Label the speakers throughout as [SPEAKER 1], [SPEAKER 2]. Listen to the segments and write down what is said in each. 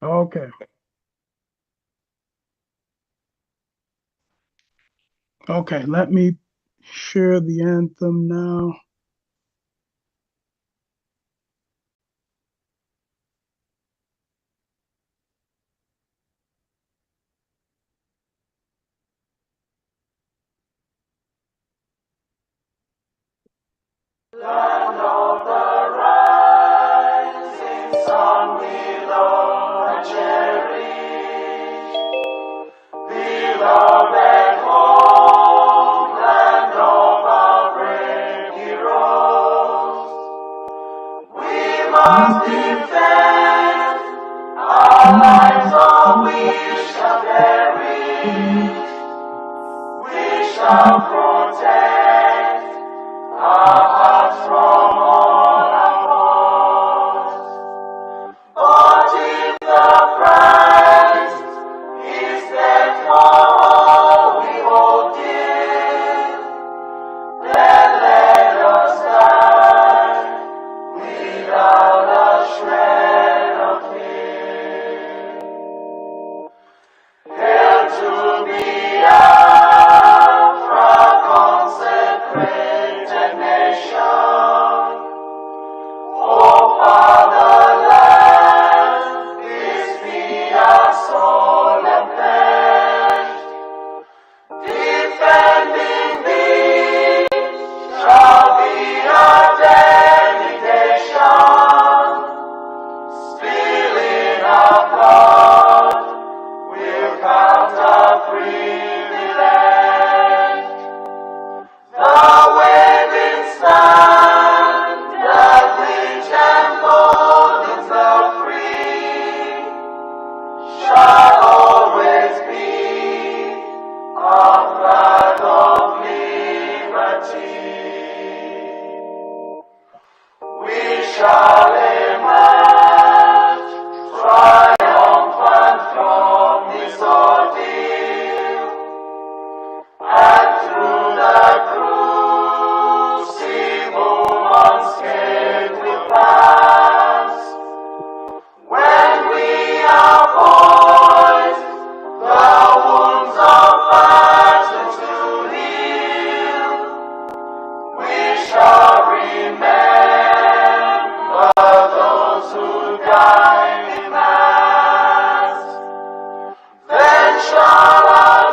[SPEAKER 1] Okay. Okay, let me share the anthem now.
[SPEAKER 2] Land of the rising sun, we love and cherish. Beloved home, land of our brave heroes. We must defend our lives, or we shall perish. We shall protect our hearts from all our foes. But if the price is death for all we hold dear, then let us die without a shred of fear. Hail to Biafra, consecrated nation. Oh, fatherland, this be our solemn pledge. Defending thee shall be our dedication. Spilling our blood will count our privilege. The waving standard which emboldens the free shall always be a flag of liberty. We shall emerge triumphant from this ordeal, and through the crucible unscathed we'll pass. When we are poised, the wounds of battle to heal, we shall remember those who died in mass. Then shall our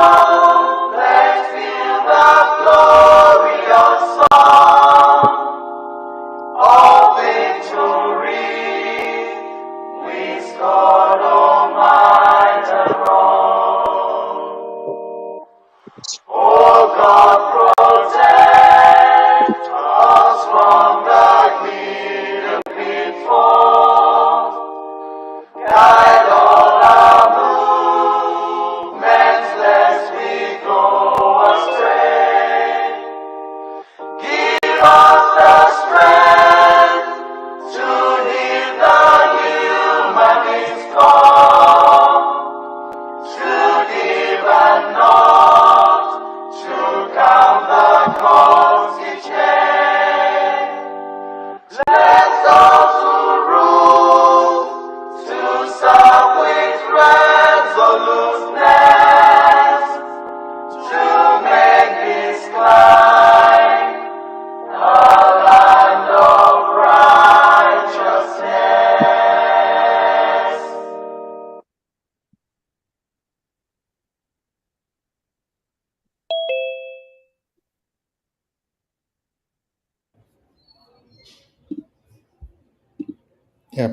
[SPEAKER 2] trumpets fill the glorious song of victory. We scored all might and wrong. Oh God, protect us from the hidden pitfalls. Guide all our movements, lest we go astray. Give us the strength to heed the humanist call, to give and not to count the cost each day. Let those who rule to serve with resoluteness, to make this climb a land of righteousness.
[SPEAKER 3] Yep.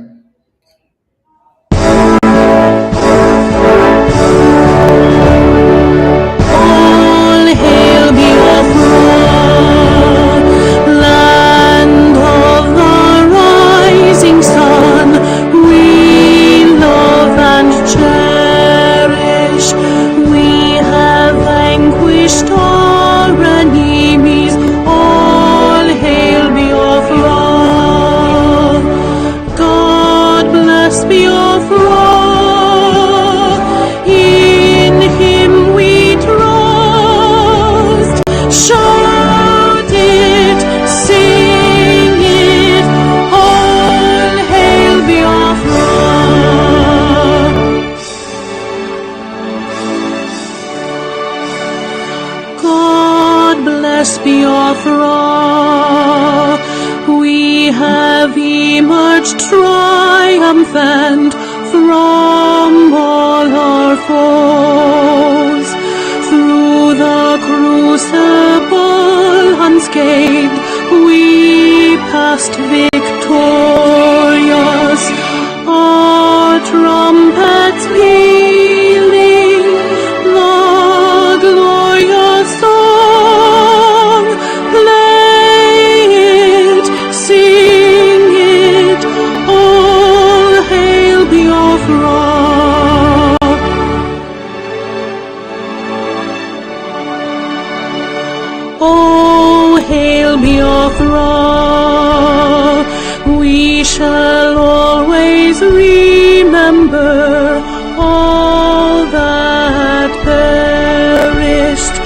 [SPEAKER 4] All hail Biafra, land of the rising sun. We love and cherish. We have vanquished our enemies. All hail Biafra. God triumphant from all our foes. Through the crucible unscathed, we passed victorious, our trumpets pealing the glorious song. Play it, sing it, all hail Biafra. Oh, hail Biafra, we shall always remember all that perished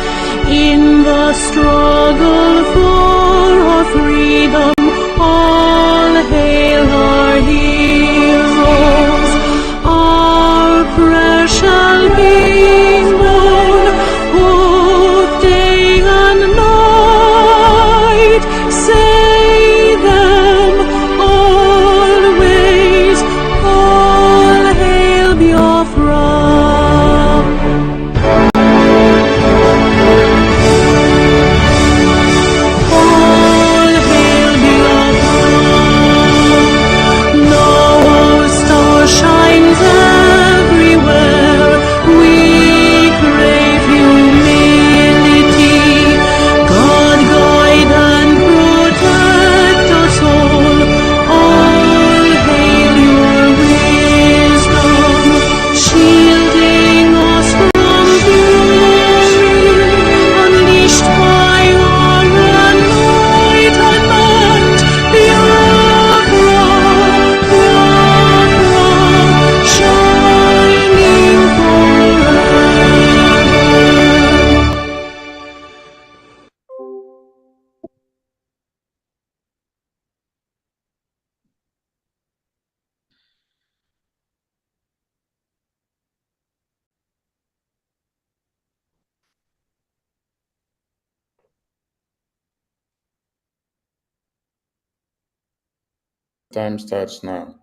[SPEAKER 4] in the struggle for our freedom. All hail our heroes, our prayer shall be known both day and night. Say them always, all hail Biafra. All hail Biafra. Now our star shines everywhere. We crave humility. God guide and protect us all. All hail your wisdom, shielding us from fury, unleashed by our enlightenment. Biafra, Biafra, shining forever.
[SPEAKER 3] Time starts now.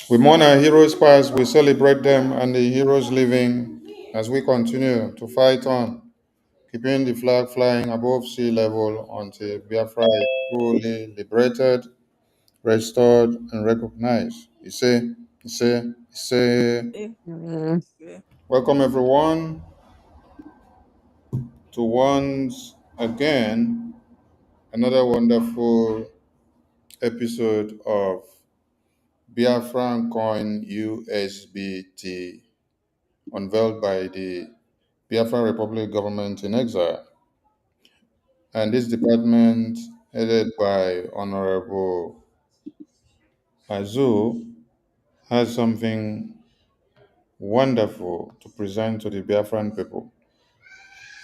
[SPEAKER 3] We mourn our heroes past, we celebrate them and the heroes living as we continue to fight on, keeping the flag flying above sea level until Biafra is fully liberated, restored, and recognized. You say. Welcome everyone to once again another wonderful episode of Biafracoin Usbt unveiled by the Biafra Republic government in exile. And this department, headed by Honorable Azu, has something wonderful to present to the Biafran people.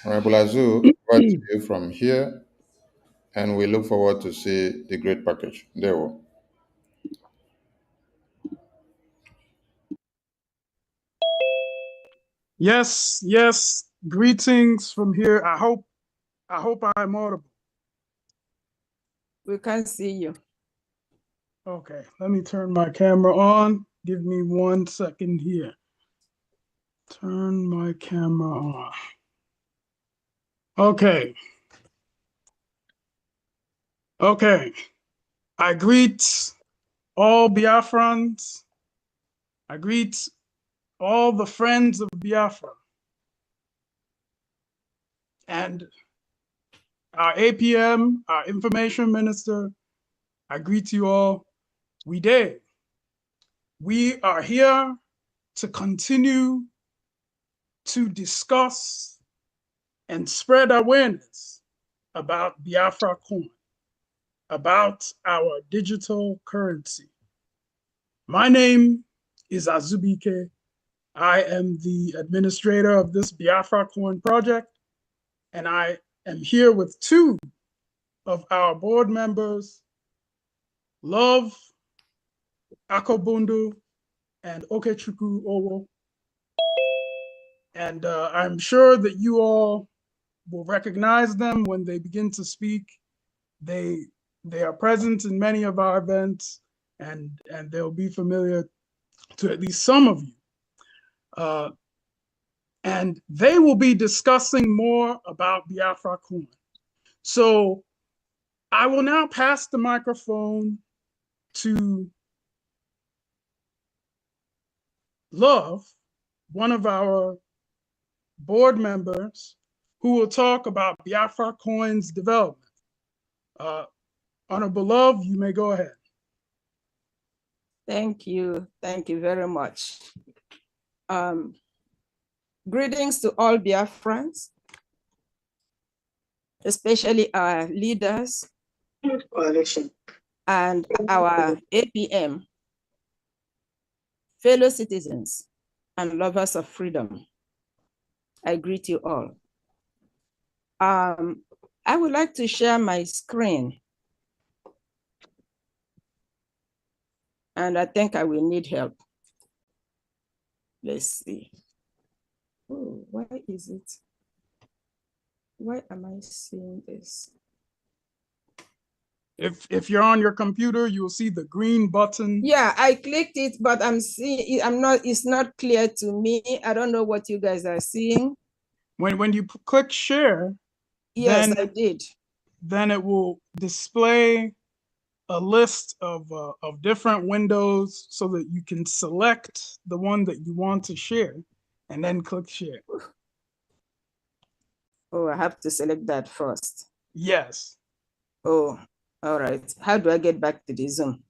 [SPEAKER 3] Honorable Azu, over to you from here, and we look forward to see the great package. There we go.
[SPEAKER 1] Yes, yes. Greetings from here. I hope I'm audible.
[SPEAKER 5] We can see you.
[SPEAKER 1] Okay, let me turn my camera on. Give me 1 second here. Turn my camera on. Okay. Okay. I greet all Biafrans. I greet all the friends of Biafra. And our APM, our information minister, I greet you all. We did. We are here to continue to discuss and spread awareness about Biafracoin. about our digital currency. My name is Usbt. I am the administrator of this Biafracoin project, and I am here with two of our board members, Love Akobundu and Okechukwu Owo. And I'm sure that you all will recognize them when they begin to speak. They are present in many of our events, and they'll be familiar to at least some of you. And they will be discussing more about Biafracoin. So I will now pass the microphone to Love, one of our board members, who will talk about Biafracoin's development. Honorable Love, you may go ahead.
[SPEAKER 5] Thank you very much. Greetings to all Biafrans, especially our leaders and our APM, fellow citizens and lovers of freedom. I greet you all. I would like to share my screen, and I think I will need help. Let's see. Oh, why is it? Why am I seeing this?
[SPEAKER 1] If you're on your computer, you'll see the green button.
[SPEAKER 5] Yeah, I clicked it, but it's not clear to me. I don't know what you guys are seeing.
[SPEAKER 1] When you click share,
[SPEAKER 5] Yes,
[SPEAKER 1] then,
[SPEAKER 5] I did.
[SPEAKER 1] Then it will display a list of different windows so that you can select the one that you want to share and then click share.
[SPEAKER 5] Oh, I have to select that first.
[SPEAKER 1] Yes.
[SPEAKER 5] Oh, all right. How do I get back to the Zoom?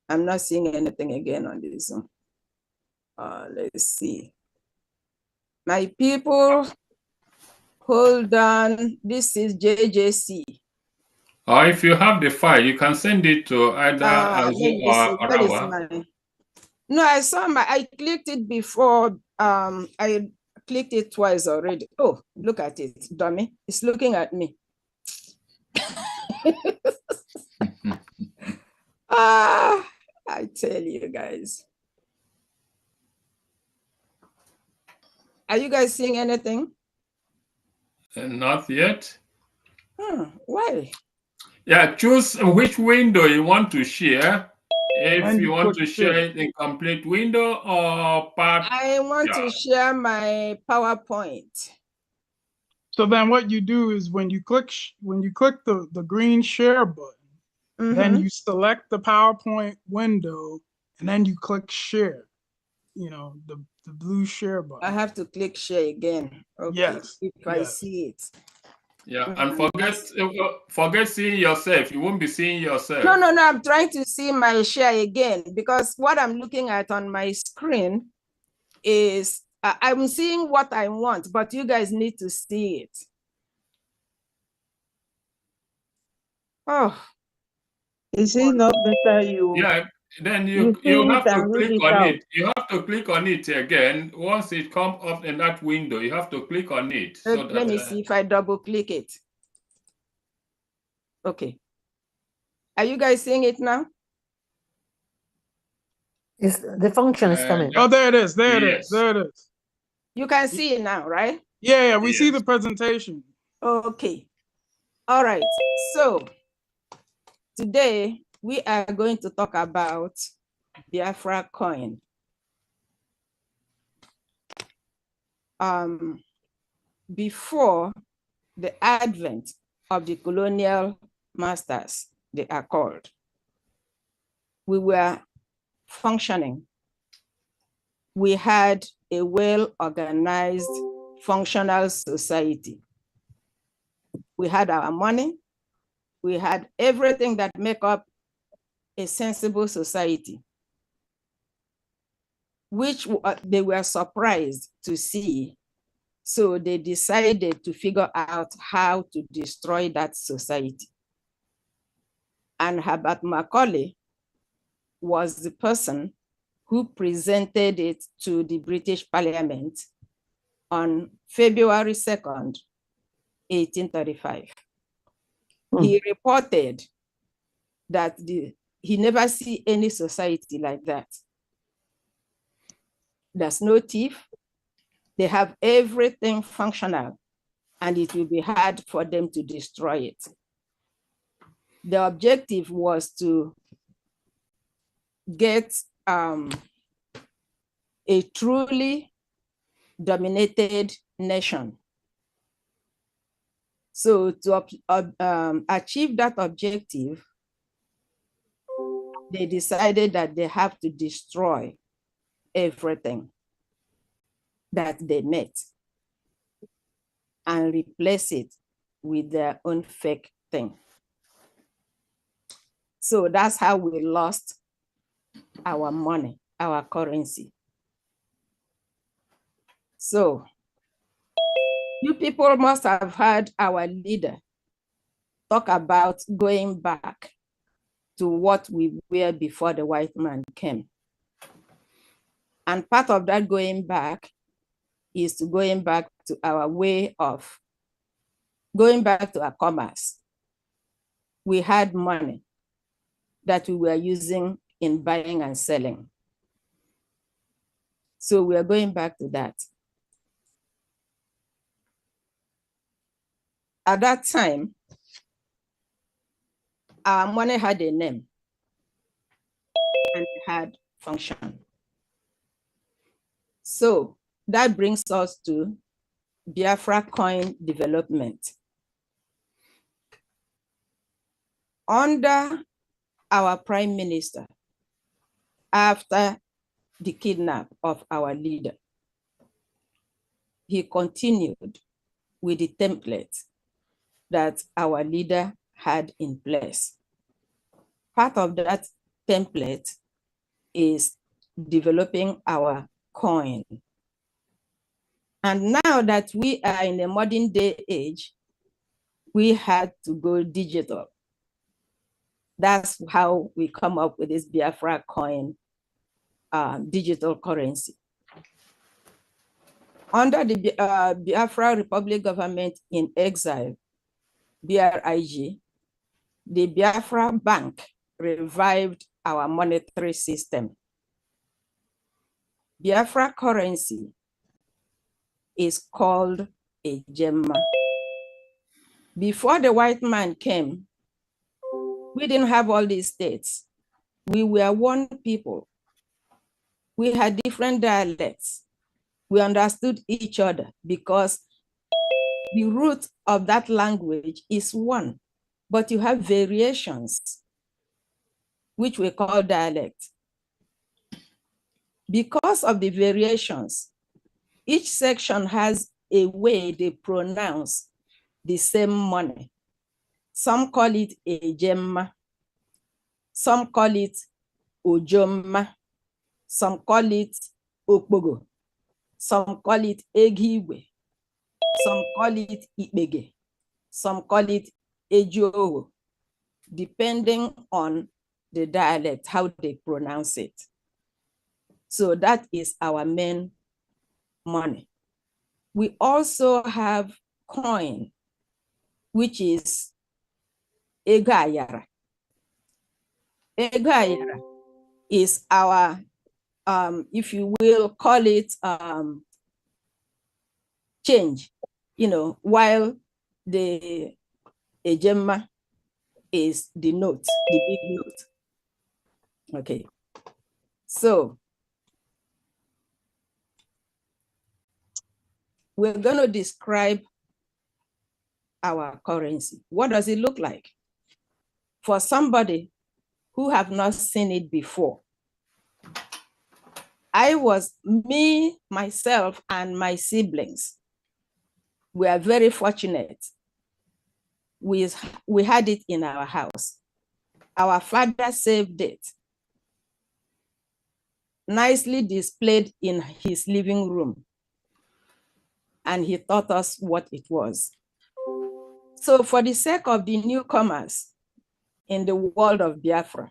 [SPEAKER 5] I'm not seeing anything again on the Zoom. Let's see. My people, hold on. This is JJC.
[SPEAKER 6] Or if you have the file, you can send it to either Azu or Arawa.
[SPEAKER 5] No, I clicked it before. I clicked it twice already. Oh, look at it, dummy. It's looking at me. I tell you guys. Are you guys seeing anything?
[SPEAKER 6] Not yet.
[SPEAKER 5] Why?
[SPEAKER 6] Yeah, choose which window you want to share. If you want to share it in complete window or part.
[SPEAKER 5] I want to share my PowerPoint.
[SPEAKER 1] So then what you do is when you click the green share button, then you select the PowerPoint window and then you click share. You know, the blue share button.
[SPEAKER 5] I have to click share again. Okay.
[SPEAKER 1] Yes.
[SPEAKER 5] If I see it.
[SPEAKER 6] Yeah, and forget seeing yourself. You won't be seeing yourself.
[SPEAKER 5] No, I'm trying to see my share again because what I'm looking at on my screen is I'm seeing what I want, but you guys need to see it. Oh.
[SPEAKER 7] Is it not better you?
[SPEAKER 6] Yeah, then you have to click on it. You have to click on it again. Once it comes up in that window, you have to click on it.
[SPEAKER 5] Let me see if I double click it. Okay. Are you guys seeing it now?
[SPEAKER 7] The function is coming.
[SPEAKER 1] Oh, there it is. There it is. There it is.
[SPEAKER 5] You can see it now, right?
[SPEAKER 1] Yeah, we see the presentation.
[SPEAKER 5] Okay. All right. So today we are going to talk about Biafracoin. Before the advent of the colonial masters, they are called, we were functioning. We had a well-organized, functional society. We had our money. We had everything that make up a sensible society, which they were surprised to see. So they decided to figure out how to destroy that society. And Herbert Macaulay was the person who presented it to the British Parliament on February 2nd, 1835. He reported that he never see any society like that. There's no thief. They have everything functional, and it will be hard for them to destroy it. The objective was to get a truly dominated nation. So to achieve that objective, they decided that they have to destroy everything that they met and replace it with their own fake thing. So that's how we lost our money, our currency. So you people must have heard our leader talk about going back to what we were before the white man came. And part of that going back is to going back to our way of going back to our commerce. We had money that we were using in buying and selling. So we are going back to that. At that time, our money had a name and it had function. So that brings us to Biafracoin development. Under our prime minister, after the kidnap of our leader, he continued with the template that our leader had in place. Part of that template is developing our coin. And now that we are in a modern day age, we had to go digital. That's how we come up with this Biafracoin digital currency. Under the Biafra Republic Government in Exile, BRIG, the Biafra Bank revived our monetary system. Biafra currency is called a gemma. Before the white man came, we didn't have all these states. We were one people. We had different dialects. We understood each other because the root of that language is one, but you have variations, which we call dialect. Because of the variations, each section has a way they pronounce the same money. Some call it a gemma, some call it ojomma, some call it okbogo, some call it egiwe, some call it ipege, some call it ejowo, depending on the dialect, how they pronounce it. So that is our main money. We also have coin, which is ego ayara. Ego ayara is our, if you will call it change, while the ejemma is the note, the big note. Okay, so we're going to describe our currency. What does it look like? For somebody who have not seen it before, myself, and my siblings, we are very fortunate. We had it in our house. Our father saved it, nicely displayed in his living room, and he taught us what it was. So for the sake of the newcomers in the world of Biafra.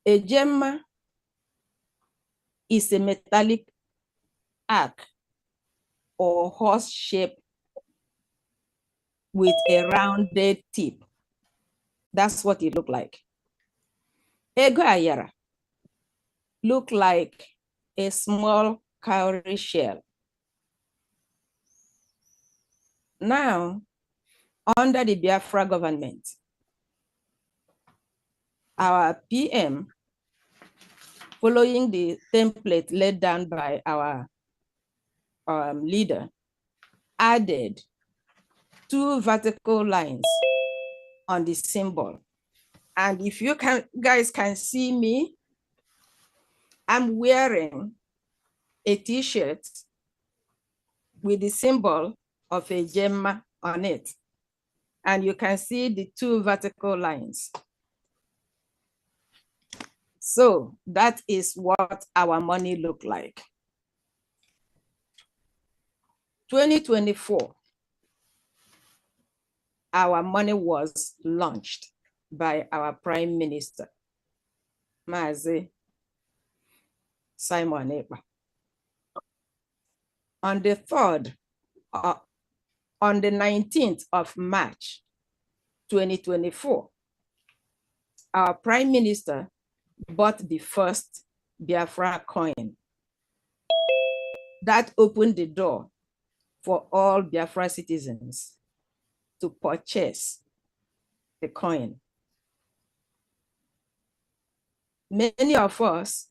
[SPEAKER 5] A gemma is a metallic arc or horse shape with a rounded tip. That's what it looked like. Ego ayara look like a small cowrie shell. Now, under the Biafra government, our PM, following the template laid down by our leader, added 2 vertical lines on the symbol. And if you guys can see me, I'm wearing a t-shirt with the symbol of a gemma on it. And you can see the 2 vertical lines. So that is what our money looked like. 2024, our money was launched by our Prime Minister, Mazi Simon Ekpa. On the 19th of March, 2024, our Prime Minister bought the first Biafracoin. That opened the door for all Biafra citizens to purchase the coin. Many of us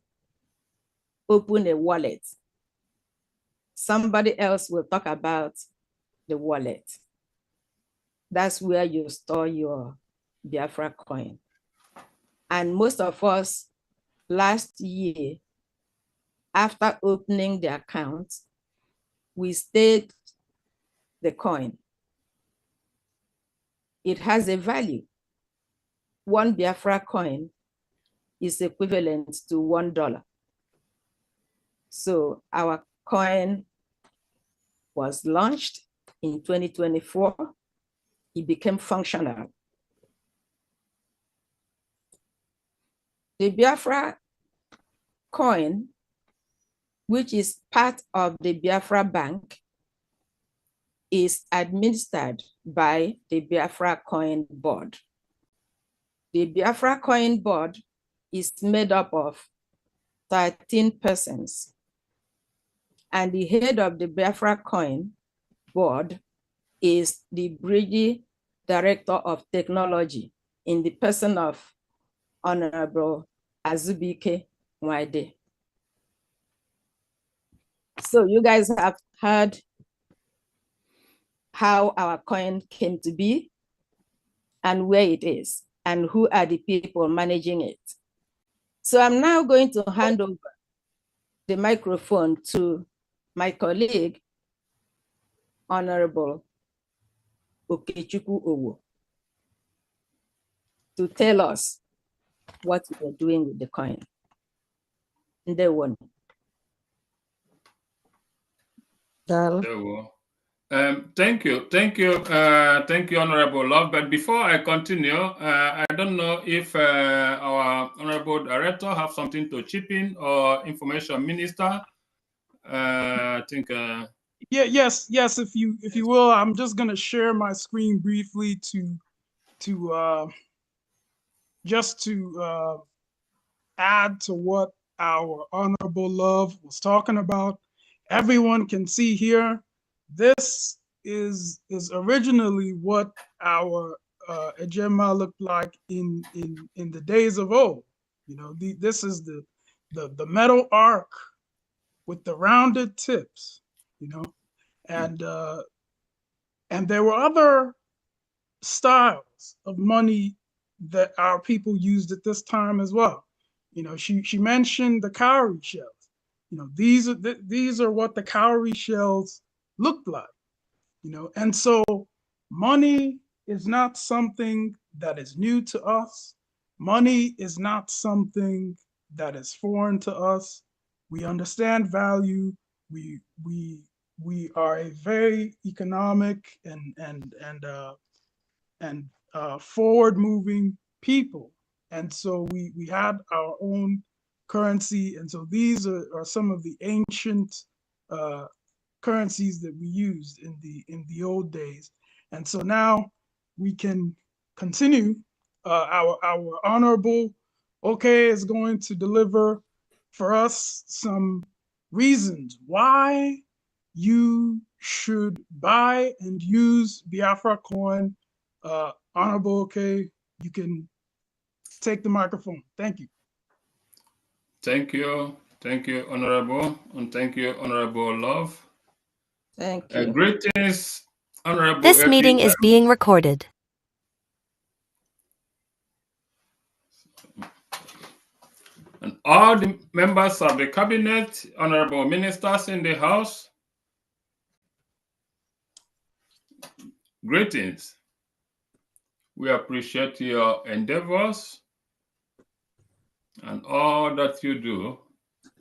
[SPEAKER 5] open a wallet. Somebody else will talk about the wallet. That's where you store your Biafra coin. And most of us last year, after opening the account, we staked the coin. It has a value. 1 Biafra coin is equivalent to $1. So our coin was launched in 2024. It became functional. The Biafra coin, which is part of the Biafra Bank, is administered by the Biafracoin board. The Biafracoin board is made up of 13 persons. And the head of the Biafracoin board is the Brigadier Director of Technology in the person of Honorable Usbt. So you guys have heard how our coin came to be and where it is and who are the people managing it. So I'm now going to hand over the microphone to my colleague, Honorable Okechukwu Owo, to tell us what we're doing with the coin. Ndewo.
[SPEAKER 6] Thank you, Honorable Love. But before I continue, I don't know if our Honorable Director have something to chip in, or Information Minister. I think.
[SPEAKER 1] Yes. If you will, I'm just gonna share my screen briefly to add to what our Honorable Love was talking about. Everyone can see here. This is originally what our Ejema looked like in the days of old. You know, this is the metal arc with the rounded tips. You know, and there were other styles of money that our people used at this time as well. You know, she mentioned the cowrie shells. You know, these are what the cowrie shells looked like. You know, and so money is not something that is new to us. Money is not something that is foreign to us. We understand value. We are a very economic and forward-moving people. And so we had our own currency. And so these are some of the ancient currencies that we used in the old days. And so now we can continue. Our honorable OK is going to deliver for us some reasons why you should buy and use Biafracoin. Honorable OK, you can take the microphone. Thank you.
[SPEAKER 6] Thank you. Thank you, Honorable. And thank you, Honorable Love.
[SPEAKER 5] Thank you.
[SPEAKER 6] Greetings, Honorable.
[SPEAKER 4] This meeting is being recorded.
[SPEAKER 6] And all the members of the cabinet, honorable ministers in the house, greetings. We appreciate your endeavors and all that you do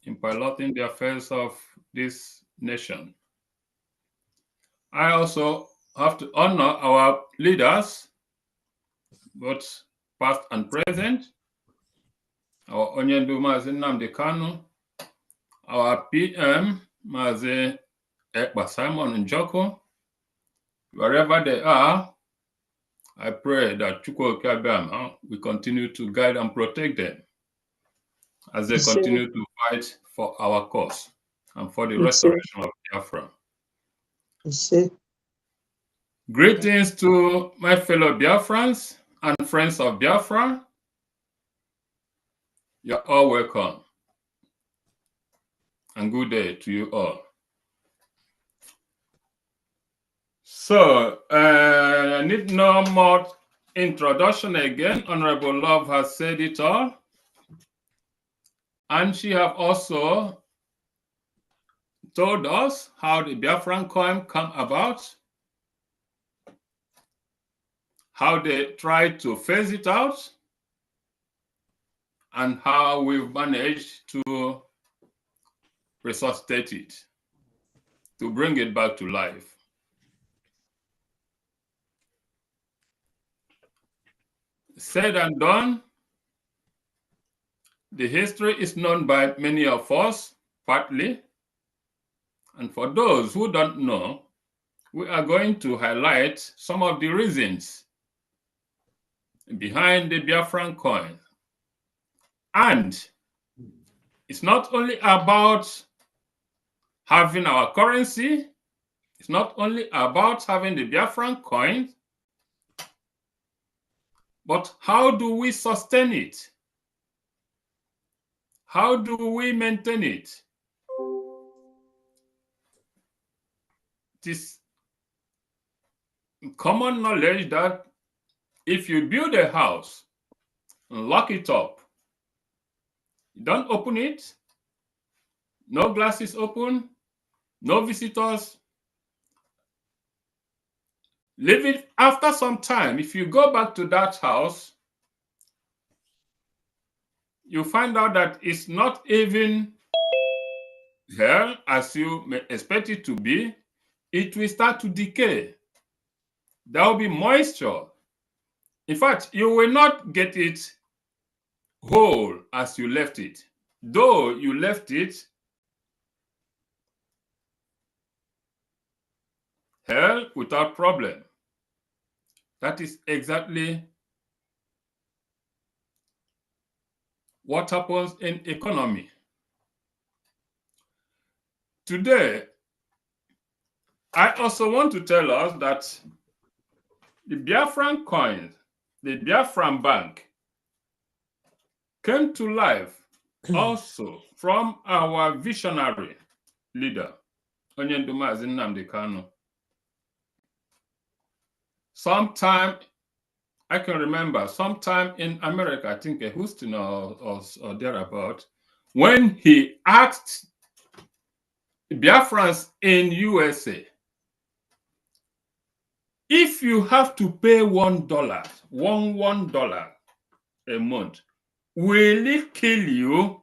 [SPEAKER 6] in piloting the affairs of this nation. I also have to honor our leaders, both past and present, our Onyendu Mazi Nnamdi Kanu, our PM, Mazi Ekpa Simon Njoko, wherever they are, I pray that Chukwuoke Abiyama will continue to guide and protect them as they continue to fight for our cause and for the restoration of Biafra. Greetings to my fellow Biafrans and friends of Biafra. You're all welcome. And good day to you all. So, I need no more introduction again. Honorable Love has said it all. And she have also told us how the Biafracoin come about, how they tried to phase it out, and how we've managed to resuscitate it, to bring it back to life. Said and done, the history is known by many of us, partly. And for those who don't know, we are going to highlight some of the reasons behind the Biafracoin. And it's not only about having our currency, it's not only about having the Biafracoin, but how do we sustain it? How do we maintain it? It is common knowledge that if you build a house and lock it up, you don't open it, no glass is open, no visitors, leave it. After some time, if you go back to that house, you find out that it's not even there as you may expect it to be. It will start to decay. There will be moisture. In fact, you will not get it whole as you left it. Though you left it hell without problem. That is exactly what happens in economy. Today, I also want to tell us that the Biafracoin, the Biafran Bank, came to life also from our visionary leader, Onyendu Mazi Nnamdi Kanu. Sometime, I can remember, sometime in America, I think Houston or thereabout, when he asked Biafrans in USA, if you have to pay $1, $1 a month, will it kill you?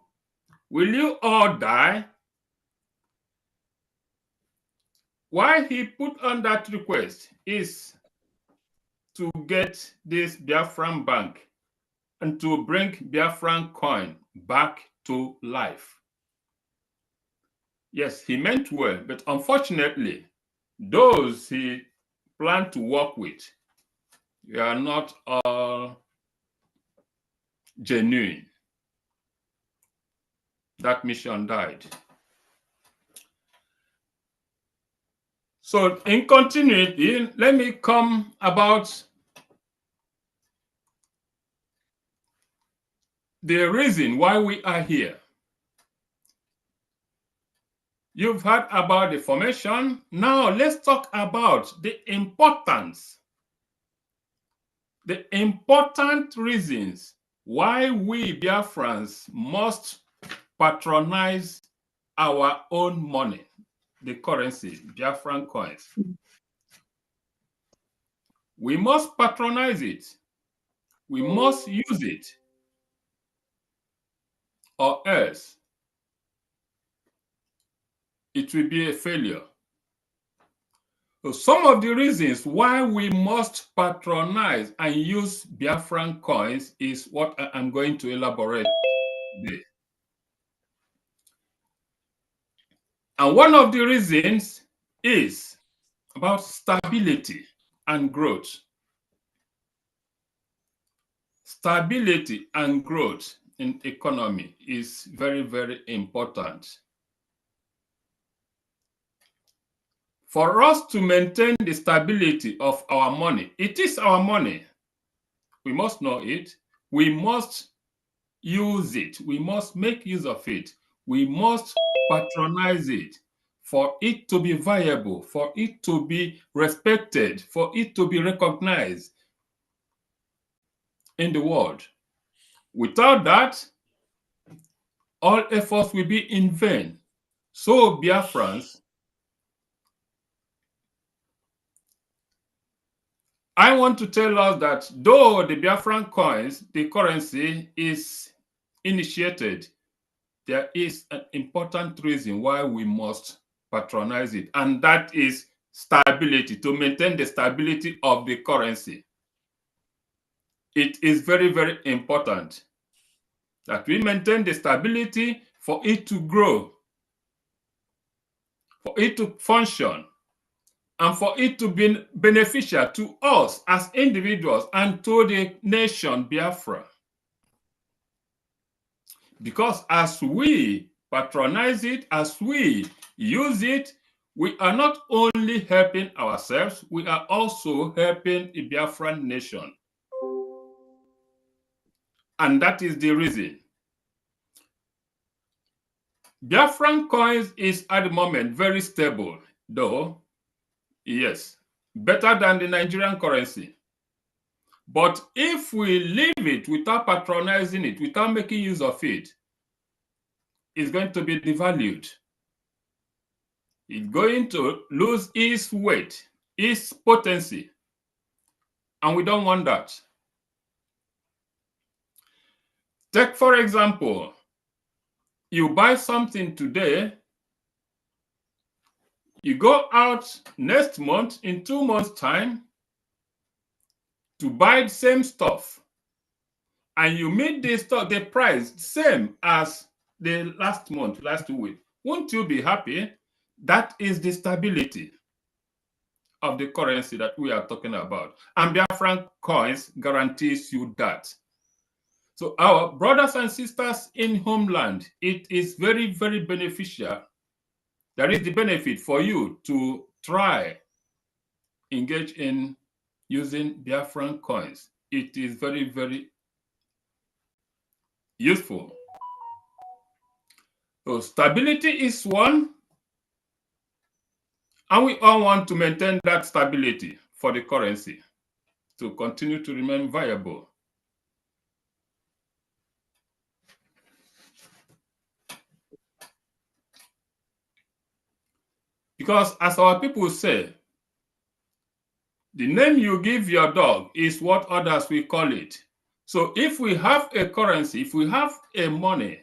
[SPEAKER 6] Will you all die? Why he put on that request is to get this Biafran bank and to bring Biafran coin back to life. Yes, he meant well, but unfortunately, those he planned to work with, they are not all genuine. That mission died. So in continuity, let me come about the reason why we are here. You've heard about the formation. Now let's talk about the importance, the important reasons why we Biafrans must patronize our own money, the currency, Biafran coins. We must patronize it. We must use it, or else it will be a failure. So some of the reasons why we must patronize and use Biafran coins is what I'm going to elaborate today. And one of the reasons is about stability and growth. Stability and growth in economy is very, very important. For us to maintain the stability of our money, it is our money. We must know it. We must use it. We must make use of it. We must patronize it for it to be viable, for it to be respected, for it to be recognized in the world. Without that, all efforts will be in vain. So, Biafrans, I want to tell us that though the Biafran coins, the currency is initiated, there is an important reason why we must patronize it, and that is stability, to maintain the stability of the currency. It is very, very important that we maintain the stability for it to grow, for it to function, and for it to be beneficial to us as individuals and to the nation Biafra. Because as we patronize it, as we use it, we are not only helping ourselves, we are also helping the Biafran nation. And that is the reason. Biafran coins is at the moment very stable, though, yes, better than the Nigerian currency. But if we leave it without patronizing it, without making use of it, it's going to be devalued. It's going to lose its weight, its potency. And we don't want that. Take, for example, you buy something today, you go out next month, in 2 months' time, to buy the same stuff, and you meet the price same as the last month, last week. Won't you be happy? That is the stability of the currency that we are talking about. And Biafran coins guarantees you that. So our brothers and sisters in homeland, it is very, very beneficial. There is the benefit for you to try, engage in using Biafran coins. It is very, very useful. So stability is one, and we all want to maintain that stability for the currency to continue to remain viable. Because as our people say, the name you give your dog is what others will call it. So if we have a currency, if we have a money,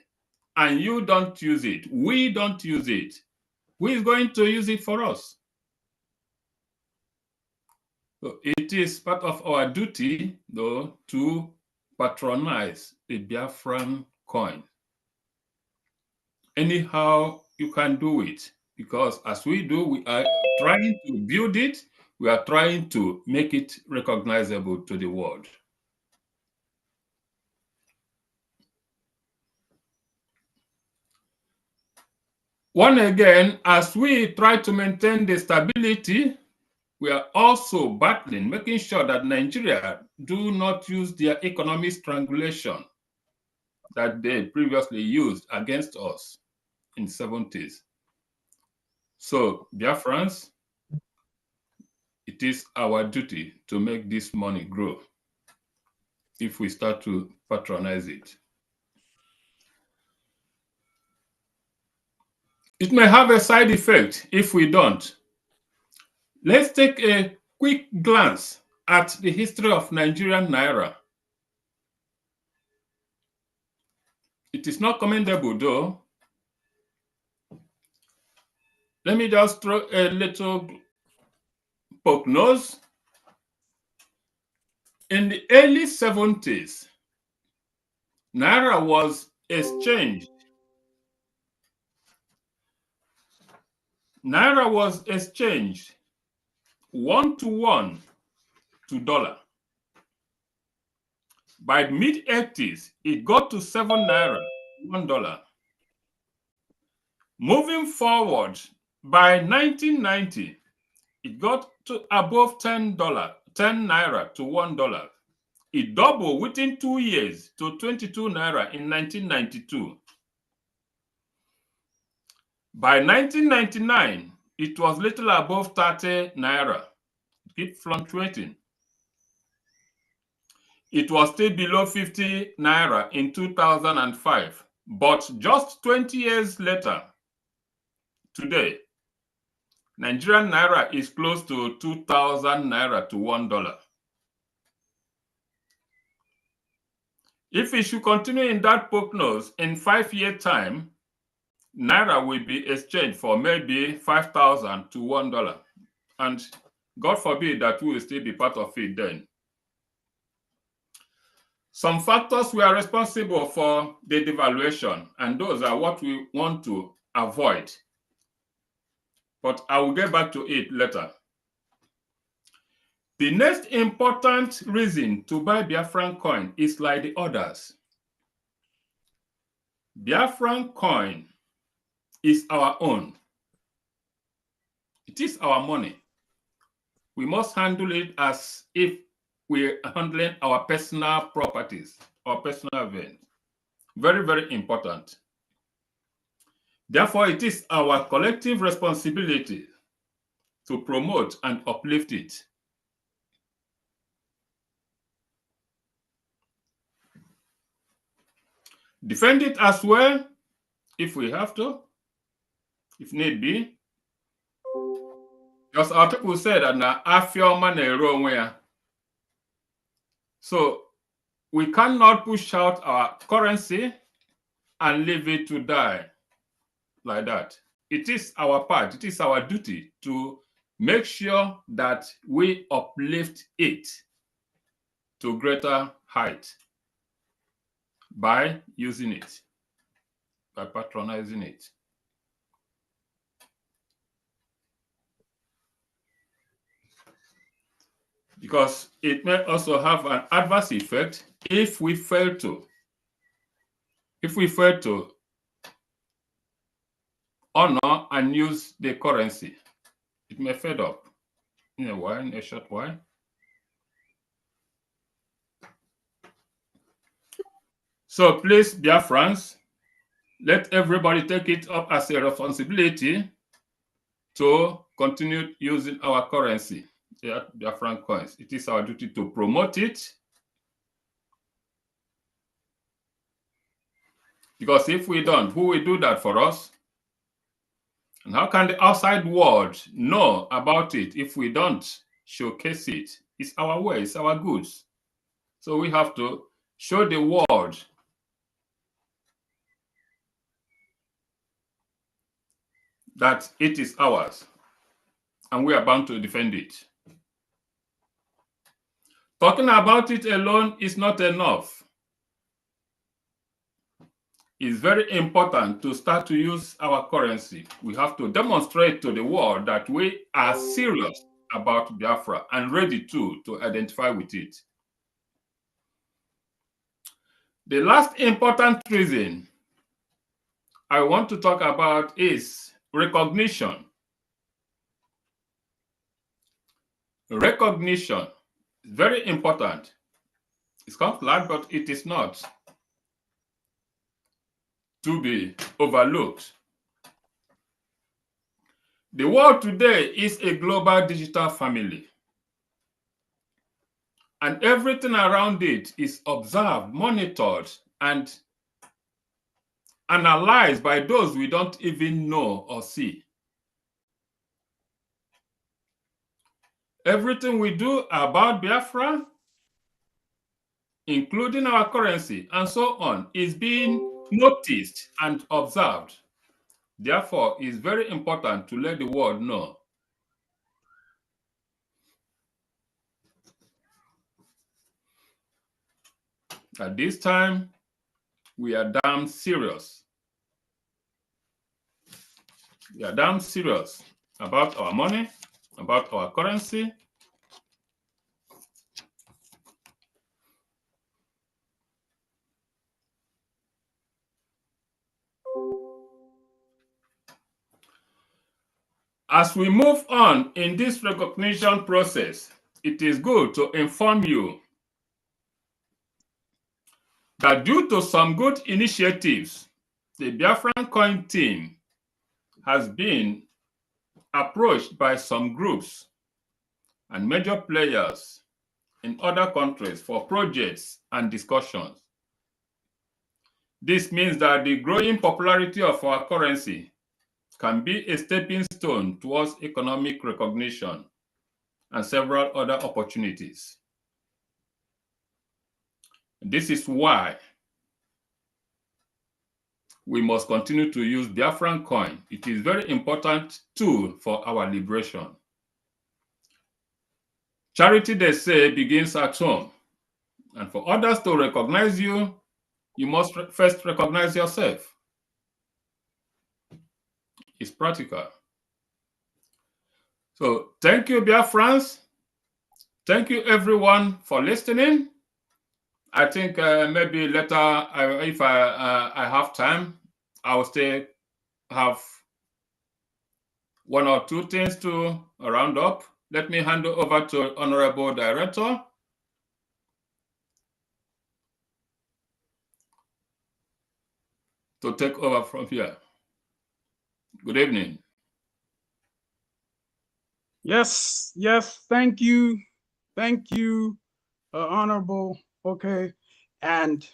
[SPEAKER 6] and you don't use it, we don't use it, who is going to use it for us? So it it is part of our duty, though, to patronize the Biafran coin. Anyhow you can do it, because as we do, we are trying to build it, we are trying to make it recognizable to the world. One again, as we try to maintain the stability, we are also battling, making sure that Nigeria do not use their economic strangulation that they previously used against us in the 70s. So, Biafrans, it is our duty to make this money grow if we start to patronize it. It may have a side effect if we don't. Let's take a quick glance at the history of Nigerian Naira. It is not commendable, though. Let me just throw a little poke nose. In the early 70s, Naira was exchanged. Naira was exchanged 1-to-1 to dollar. By the mid-80s, it got to 7 Naira, $1. Moving forward, by 1990, it got to above $10, 10 Naira to $1. It doubled within 2 years to 22 Naira in 1992. By 1999, it was little above 30 Naira. It kept fluctuating. It was still below 50 Naira in 2005. But just 20 years later, today, Nigerian Naira is close to 2,000 Naira to $1. If it should continue in that poke nose, in 5 years' time, Naira will be exchanged for maybe 5,000 to $1. And God forbid that we will still be part of it then. Some factors were responsible for the devaluation, and those are what we want to avoid. But I will get back to it later. The next important reason to buy Biafran coin is like the others. Biafran coin is our own. It is our money. We must handle it as if we're handling our personal properties, our personal events. Very, very important. Therefore, it is our collective responsibility to promote and uplift it. Defend it as well, if we have to, if need be. Because our people said that na afioma na-ero onwe ya. So we cannot push out our currency and leave it to die like that. It is our part, it is our duty to make sure that we uplift it to greater height by using it, by patronizing it. Because it may also have an adverse effect if we fail to honor and use the currency. It may fade up in a while, in a short while. So please, Biafrans, let everybody take it up as a responsibility to continue using our currency, the Biafran coins. It is our duty to promote it. Because if we don't, who will do that for us? And how can the outside world know about it if we don't showcase it? It's our way, it's our goods. So we have to show the world that it is ours and we are bound to defend it. Talking about it alone is not enough. It's very important to start to use our currency. We have to demonstrate to the world that we are serious about Biafra and ready to identify with it. The last important reason I want to talk about is recognition. Recognition is very important. It's complex, but it is not to be overlooked. The world today is a global digital family, and everything around it is observed, monitored, and analyzed by those we don't even know or see. Everything we do about Biafra, including our currency and so on, is being noticed and observed. Therefore, it's very important to let the world know. At this time, we are damn serious. We are damn serious about our money, about our currency. As we move on in this recognition process, it is good to inform you that due to some good initiatives, the Biafracoin team has been approached by some groups and major players in other countries for projects and discussions. This means that the growing popularity of our currency can be a stepping stone towards economic recognition and several other opportunities. This is why we must continue to use Biafracoin. It is a very important tool for our liberation. Charity, they say, begins at home. And for others to recognize you, you must first recognize yourself. It's practical. So thank you, Biafrans. Thank you, everyone, for listening. I think maybe later, if I have time, I will still have one or two things to round up. Let me hand over to Honorable Director. To take over from here. Good evening.
[SPEAKER 1] Yes, thank you, Honorable. Okay, and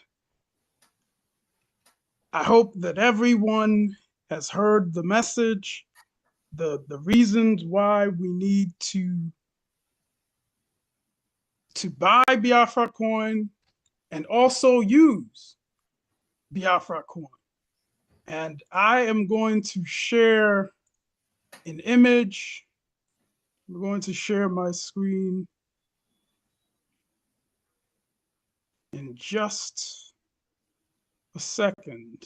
[SPEAKER 1] I hope that everyone has heard the message, the reasons why we need to buy Biafracoin and also use Biafracoin. And I am going to share an image. I'm going to share my screen in just a second.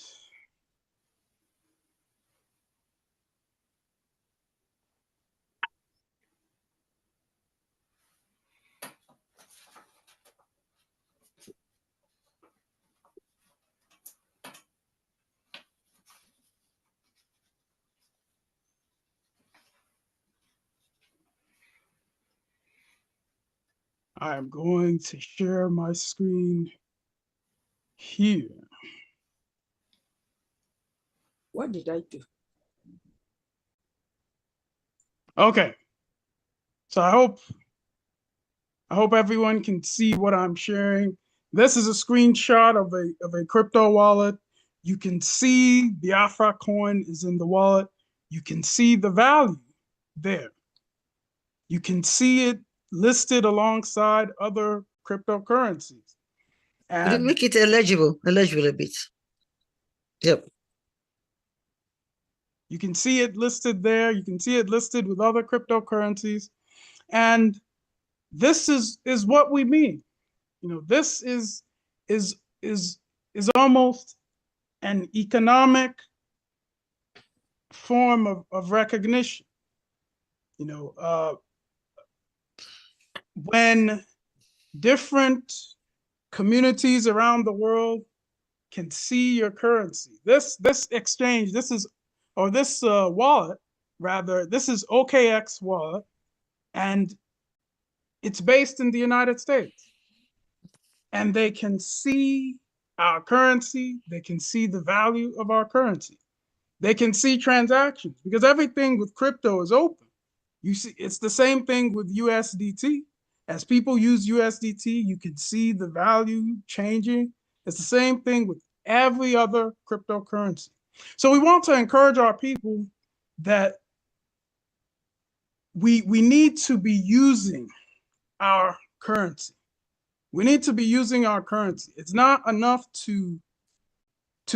[SPEAKER 1] I'm going to share my screen here.
[SPEAKER 5] What did I do?
[SPEAKER 1] Okay. So I hope everyone can see what I'm sharing. This is a screenshot of a crypto wallet. You can see Biafracoin is in the wallet. You can see the value there. You can see it listed alongside other cryptocurrencies. And
[SPEAKER 7] make it illegible a bit. Yep.
[SPEAKER 1] You can see it listed there. You can see it listed with other cryptocurrencies. And this is what we mean. You know, this is is is is almost an economic form of recognition. You know, when different communities around the world can see your currency, this exchange, this is, or this wallet rather, this is OKX wallet, and it's based in the United States, and they can see our currency, they can see the value of our currency. They can see transactions because everything with crypto is open. You see, it's the same thing with USDT. As people use USDT, you can see the value changing. It's the same thing with every other cryptocurrency. So we want to encourage our people that we need to be using our currency. We need to be using our currency. It's not enough to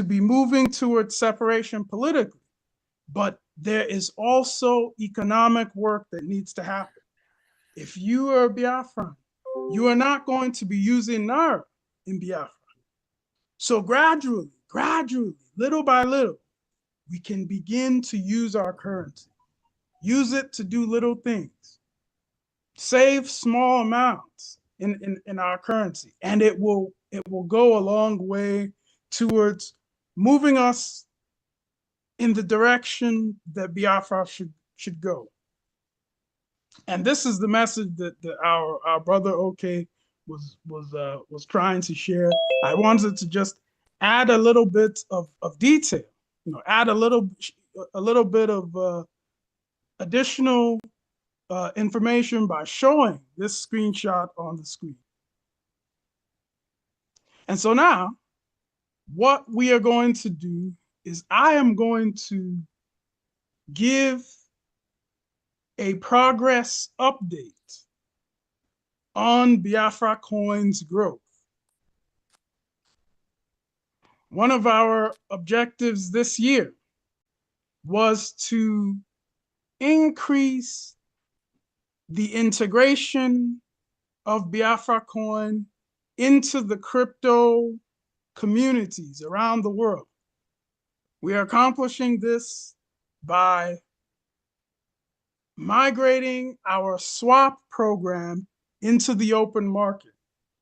[SPEAKER 1] be moving towards separation politically, but there is also economic work that needs to happen. If you are Biafran, you are not going to be using Naira in Biafra. So gradually, little by little, we can begin to use our currency. Use it to do little things. Save small amounts in our currency, and it will go a long way towards moving us in the direction that Biafra should go. And this is the message that our brother OK was trying to share. I wanted to just add a little bit of detail, you know, add a little bit of additional information by showing this screenshot on the screen. And so now, what we are going to do is I am going to give a progress update on Biafracoin's growth. One of our objectives this year was to increase the integration of Biafracoin into the crypto communities around the world. We are accomplishing this by migrating our swap program into the open market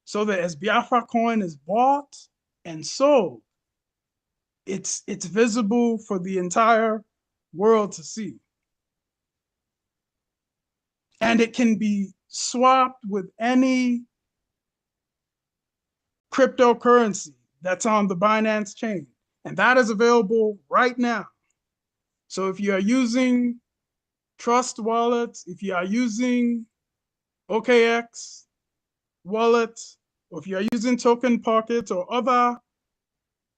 [SPEAKER 1] so that as Biafracoin is bought and sold, it's visible for the entire world to see. And it can be swapped with any cryptocurrency that's on the Binance chain. And that is available right now. So if you are using Trust Wallet, if you are using OKX Wallet, or if you are using Token Pocket or other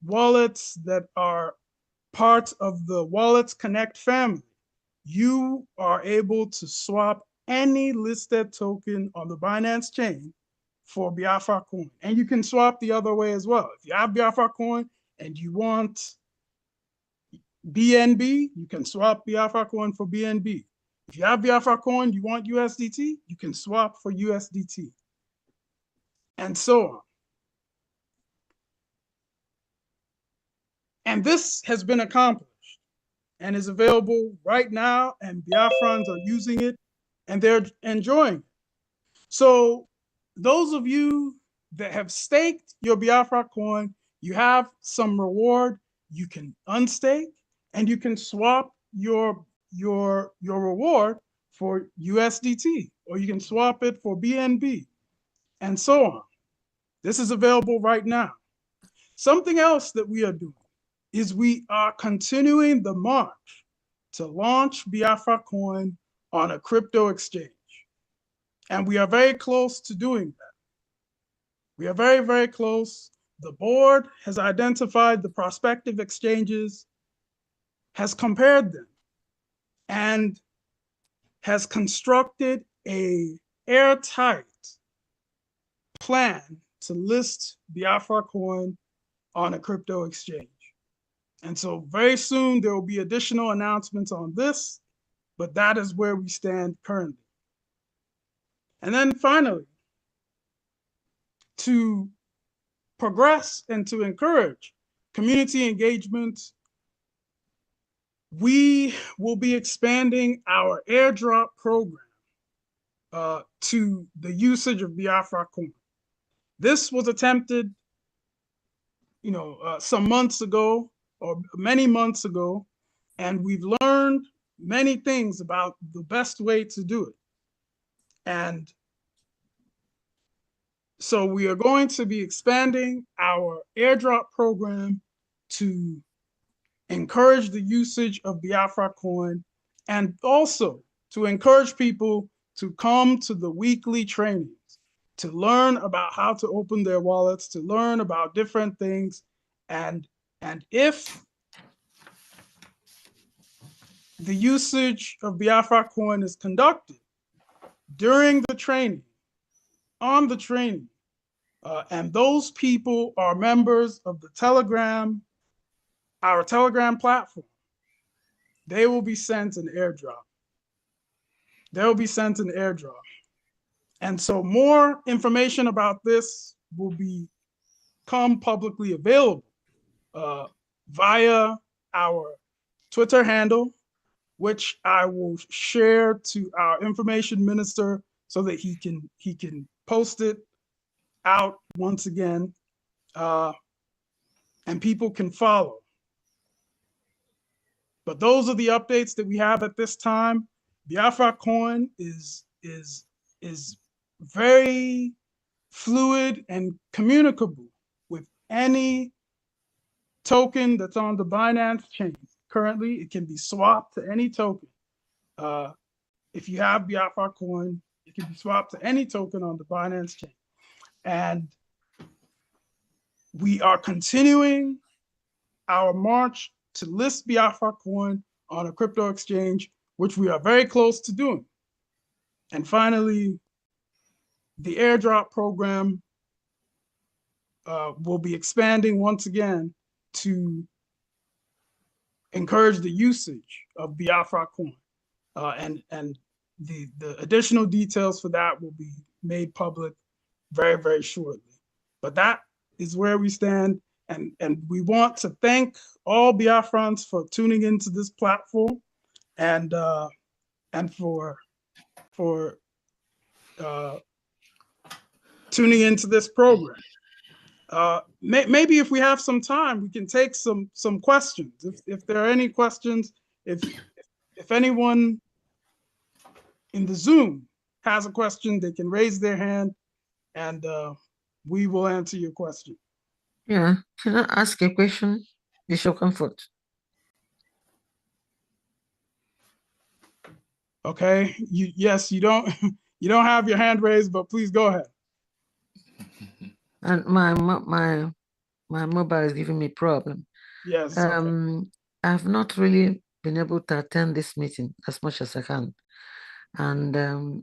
[SPEAKER 1] wallets that are part of the Wallets Connect family, you are able to swap any listed token on the Binance chain for Biafracoin. And you can swap the other way as well. If you have Biafracoin and you want BNB, you can swap Biafracoin for BNB. If you have Biafracoin, you want USDT, you can swap for USDT. And so on. And this has been accomplished and is available right now, and Biafrans are using it and they're enjoying it. So those of you that have staked your Biafracoin, you have some reward. You can unstake and you can swap your reward for USDT, or you can swap it for BNB, and so on. This is available right now. Something else that we are doing is we are continuing the march to launch Biafracoin on a crypto exchange. And we are very close to doing that. We are very, very close. The board has identified the prospective exchanges, has compared them, and has constructed an airtight plan to list Biafracoin on a crypto exchange. And so very soon there will be additional announcements on this, but that is where we stand currently. And then finally, to progress and to encourage community engagement, we will be expanding our airdrop program to the usage of Biafracoin. This was attempted, some months ago or many months ago, and we've learned many things about the best way to do it. And so we are going to be expanding our airdrop program to encourage the usage of Biafracoin, and also to encourage people to come to the weekly trainings, to learn about how to open their wallets, to learn about different things. And if the usage of Biafracoin is conducted during the training, on the training, and those people are members of the Telegram, our Telegram platform, they will be sent an airdrop. They'll be sent an airdrop. And so more information about this will become publicly available via our Twitter handle, which I will share to our information minister so that he can post it out once again, and people can follow. But those are the updates that we have at this time. Biafracoin is very fluid and communicable with any token that's on the Binance chain. Currently, it can be swapped to any token. If you have Biafracoin, it can be swapped to any token on the Binance chain. And we are continuing our march to list Biafracoin on a crypto exchange, which we are very close to doing. And finally, the airdrop program will be expanding once again to encourage the usage of Biafracoin. And the additional details for that will be made public very, very shortly. But that is where we stand. And we want to thank all Biafrans for tuning into this platform and for tuning into this program. Maybe if we have some time, we can take some questions. If there are any questions, if anyone in the Zoom has a question, they can raise their hand, and we will answer your question.
[SPEAKER 7] Yeah, can I ask a question, Bishop Comfort?
[SPEAKER 1] Okay. Yes, you don't have your hand raised, but please go ahead.
[SPEAKER 7] And my mobile is giving me problem.
[SPEAKER 1] Yes. Okay.
[SPEAKER 7] I've not really been able to attend this meeting as much as I can, and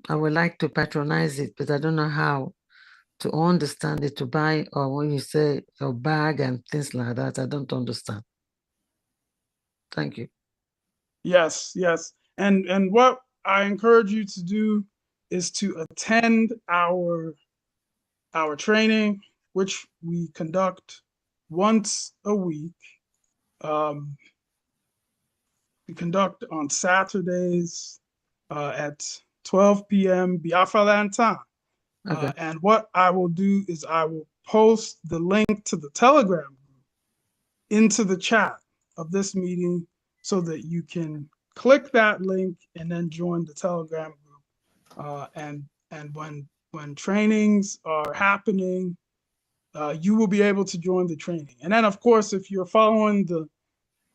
[SPEAKER 7] I would like to patronize it, but I don't know how to understand it, to buy, or when you say a bag and things like that, I don't understand. Thank you.
[SPEAKER 1] Yes. And what I encourage you to do is to attend our training, which we conduct once a week. We conduct on Saturdays at 12 p.m. Biafra land time.
[SPEAKER 7] Okay.
[SPEAKER 1] And what I will do is I will post the link to the Telegram group into the chat of this meeting so that you can click that link and then join the Telegram group. And when trainings are happening, you will be able to join the training. And then, of course, if you're following the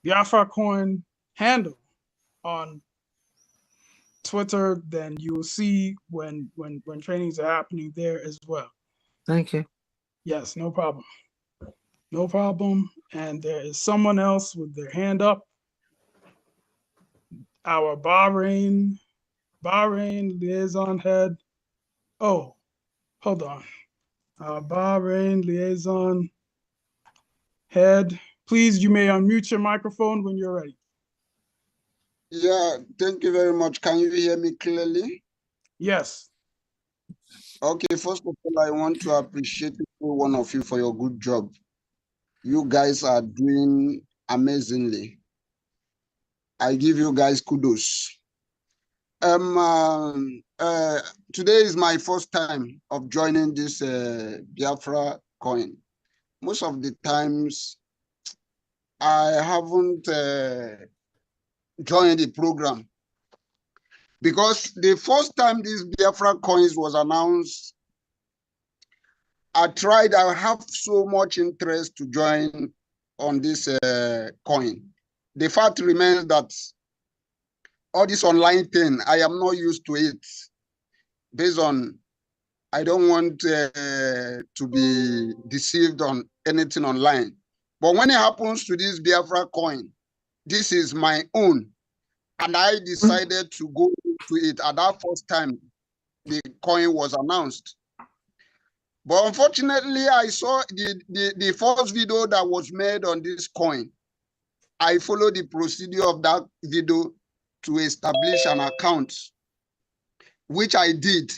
[SPEAKER 1] Biafracoin handle on Twitter, then you will see when trainings are happening there as well.
[SPEAKER 7] Thank you.
[SPEAKER 1] Yes, no problem. No problem. And there is someone else with their hand up. Our Bahrain liaison head. Oh, hold on. Our Bahrain liaison head. Please, you may unmute your microphone when you're ready.
[SPEAKER 8] Yeah, thank you very much. Can you hear me clearly?
[SPEAKER 1] Yes.
[SPEAKER 8] Okay, first of all, I want to appreciate every one of you for your good job. You guys are doing amazingly. I give you guys kudos. Today is my first time of joining this Biafracoin. Most of the times, I haven't joined the program because the first time this Biafra coins was announced, I have so much interest to join on this coin. The fact remains that all this online thing, I am not used to it based on, I don't want to be deceived on anything online. But when it happens to this Biafra coin, this is my own. And I decided to go to it at that first time the coin was announced. But unfortunately, I saw the first video that was made on this coin. I followed the procedure of that video to establish an account, which I did.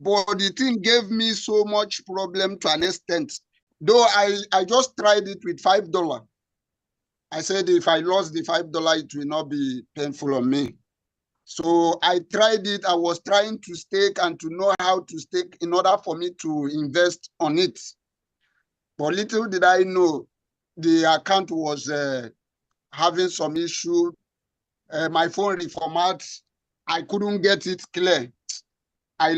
[SPEAKER 8] But the thing gave me so much problem to an extent. Though I just tried it with $5. I said if I lost the $5, it will not be painful on me. So I tried it. I was trying to stake and to know how to stake in order for me to invest on it. But little did I know, the account was having some issue. My phone reformat, I couldn't get it clear. I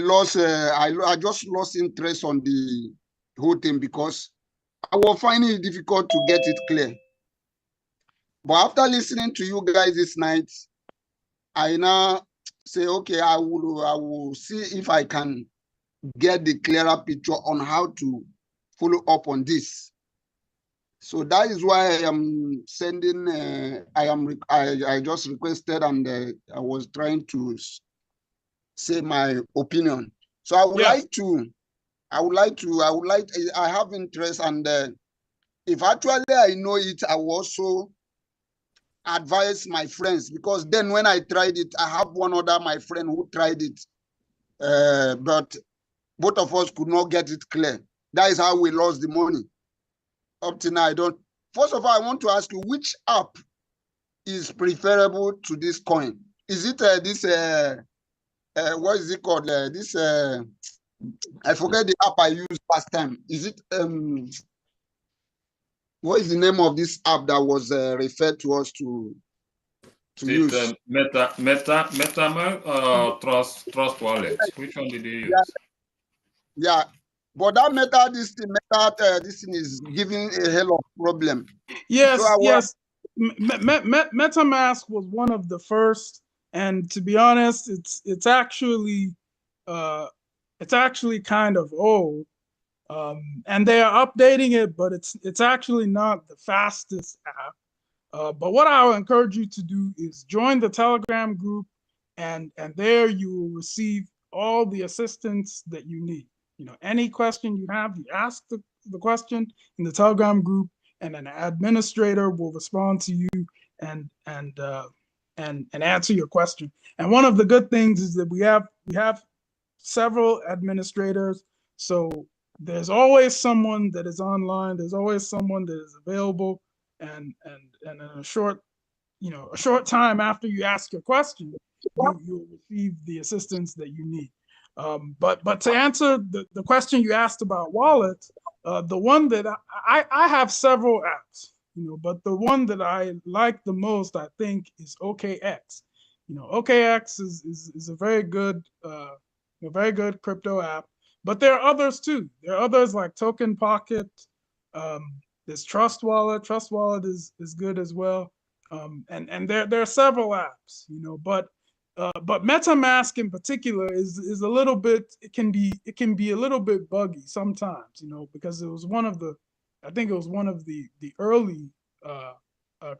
[SPEAKER 8] just lost interest on the whole thing because I was finding it difficult to get it clear. But after listening to you guys this night, I now say, okay, I will see if I can get the clearer picture on how to follow up on this. So that is why I am sending. I just requested and I was trying to say my opinion. So I would like to. I have interest, and if actually I know it, I will also advise my friends, because then when I tried it, I have one other my friend who tried it, but both of us could not get it clear. That is how we lost the money. Up to now, I don't. First of all, I want to ask you, which app is preferable to this coin? Is it this what is it called? I forget the app I used last time. Is it what is the name of this app that was referred to us to use?
[SPEAKER 6] MetaMask or Trust Wallet? Which one did you use?
[SPEAKER 8] Yeah, but that this thing is giving a hell of problem.
[SPEAKER 1] Yes,
[SPEAKER 8] so
[SPEAKER 1] yes. MetaMask was one of the first, and to be honest, it's actually kind of old, and they are updating it, but it's actually not the fastest app. But what I would encourage you to do is join the Telegram group, and there you will receive all the assistance that you need. You know, any question you have, you ask the question in the Telegram group, and an administrator will respond to you and answer your question. And one of the good things is that we have several administrators, so there's always someone that is online. There's always someone that is available, and in a short time after you ask your question, you'll receive the assistance that you need. But to answer the question you asked about wallets, the one that I have several apps, but the one that I like the most, I think, is OKX. OKX is a very good crypto app, but there are others too. There are others like Token Pocket. There's Trust Wallet. Trust Wallet is good as well. And there are several apps, but MetaMask in particular is a little bit. It can be a little bit buggy sometimes, because it was one of the early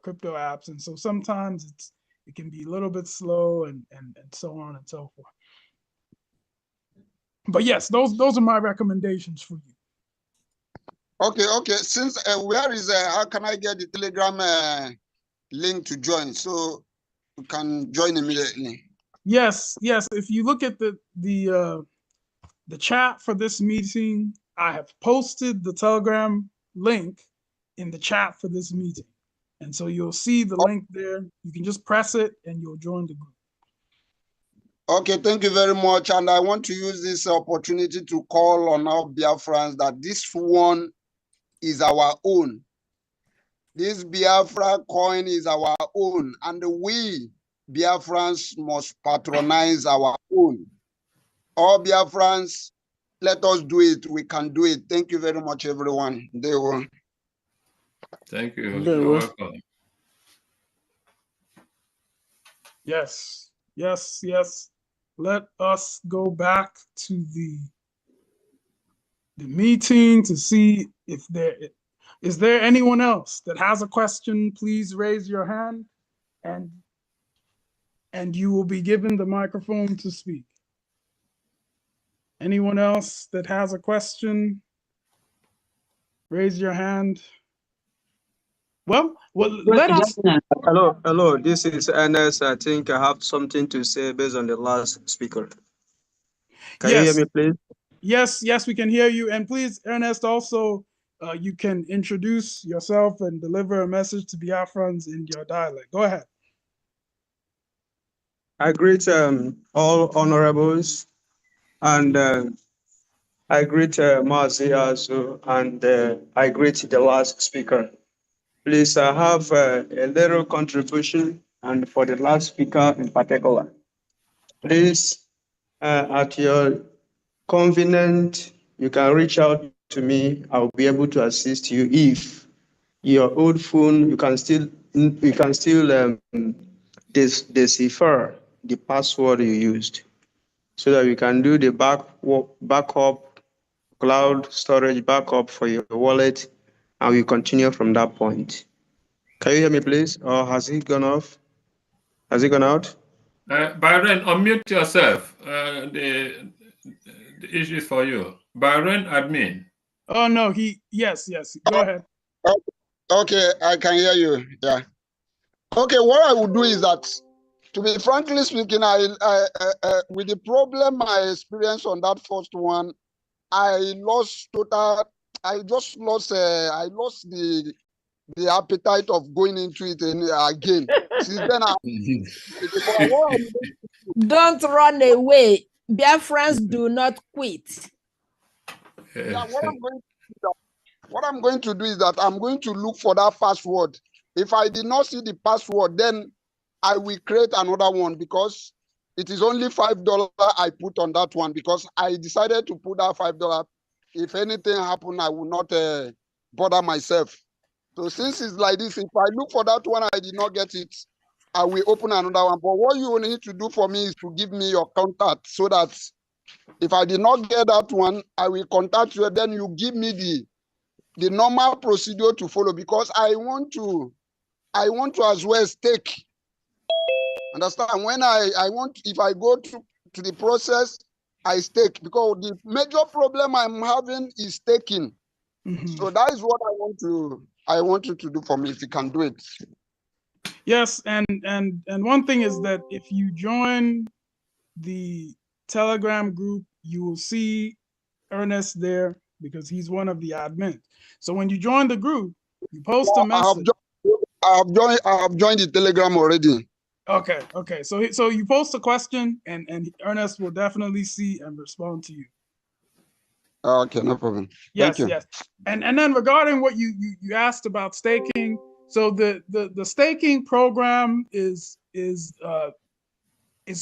[SPEAKER 1] crypto apps, and so sometimes it can be a little bit slow and so on and so forth. But yes, those are my recommendations for you.
[SPEAKER 8] Okay. Since how can I get the Telegram link to join so you can join immediately?
[SPEAKER 1] Yes. If you look at the the chat for this meeting, I have posted the Telegram link in the chat for this meeting. And so you'll see the link there. You can just press it and you'll join the group.
[SPEAKER 8] Okay, thank you very much. And I want to use this opportunity to call on our Biafrans that this one is our own. This Biafra coin is our own, and we Biafrans must patronize our own. All Biafrans, let us do it. We can do it. Thank you very much, everyone. They will.
[SPEAKER 6] Thank you. You're welcome.
[SPEAKER 1] Yes, yes, yes. Let us go back to the meeting to see if there is there anyone else that has a question. Please raise your hand and you will be given the microphone to speak. Anyone else that has a question, raise your hand. Well, let us.
[SPEAKER 9] Hello. This is Ernest. I think I have something to say based on the last speaker. Can you hear me, please?
[SPEAKER 1] Yes, we can hear you. And please, Ernest, also, you can introduce yourself and deliver a message to Biafrans in your dialect. Go ahead.
[SPEAKER 9] I greet all honorables, and I greet Mazi also, and I greet the last speaker. Please, I have a little contribution, and for the last speaker in particular. Please, at your convenience, you can reach out to me. I'll be able to assist you. If your old phone, you can still decipher the password you used, so that we can do the backup, cloud storage backup for your wallet, and we continue from that point. Can you hear me, please? Or has it gone off? Has it gone out?
[SPEAKER 6] Byron, unmute yourself. The issue is for you. Byron, admin.
[SPEAKER 1] Oh, no, yes. Go ahead.
[SPEAKER 8] Okay, I can hear you. Yeah. Okay, what I would do is that, to be frankly speaking, with the problem I experienced on that first one, I lost the appetite of going into it again. Since then,
[SPEAKER 5] Don't run away. Biafrans do not quit.
[SPEAKER 8] Yeah, what I'm going to do is that I'm going to look for that password. If I did not see the password, then I will create another one, because it is only $5 I put on that one, because I decided to put that $5. If anything happen, I will not bother myself. So since it's like this, if I look for that one, I did not get it, I will open another one. But what you need to do for me is to give me your contact, so that if I did not get that one, I will contact you. Then you give me the normal procedure to follow, because I want to as well stake. Understand? When if I go to the process, I stake, because the major problem I'm having is staking.
[SPEAKER 1] Mm-hmm.
[SPEAKER 8] So that is what I want you to do for me, if you can do it.
[SPEAKER 1] Yes, and one thing is that if you join the Telegram group, you will see Ernest there, because he's one of the admins. So when you join the group, you post a message.
[SPEAKER 8] I have joined the Telegram already.
[SPEAKER 1] Okay. So you post a question, and Ernest will definitely see and respond to you.
[SPEAKER 8] Okay, no problem.
[SPEAKER 1] Yes,
[SPEAKER 8] Thank you.
[SPEAKER 1] yes. And then regarding what you asked about staking, so the staking program is it's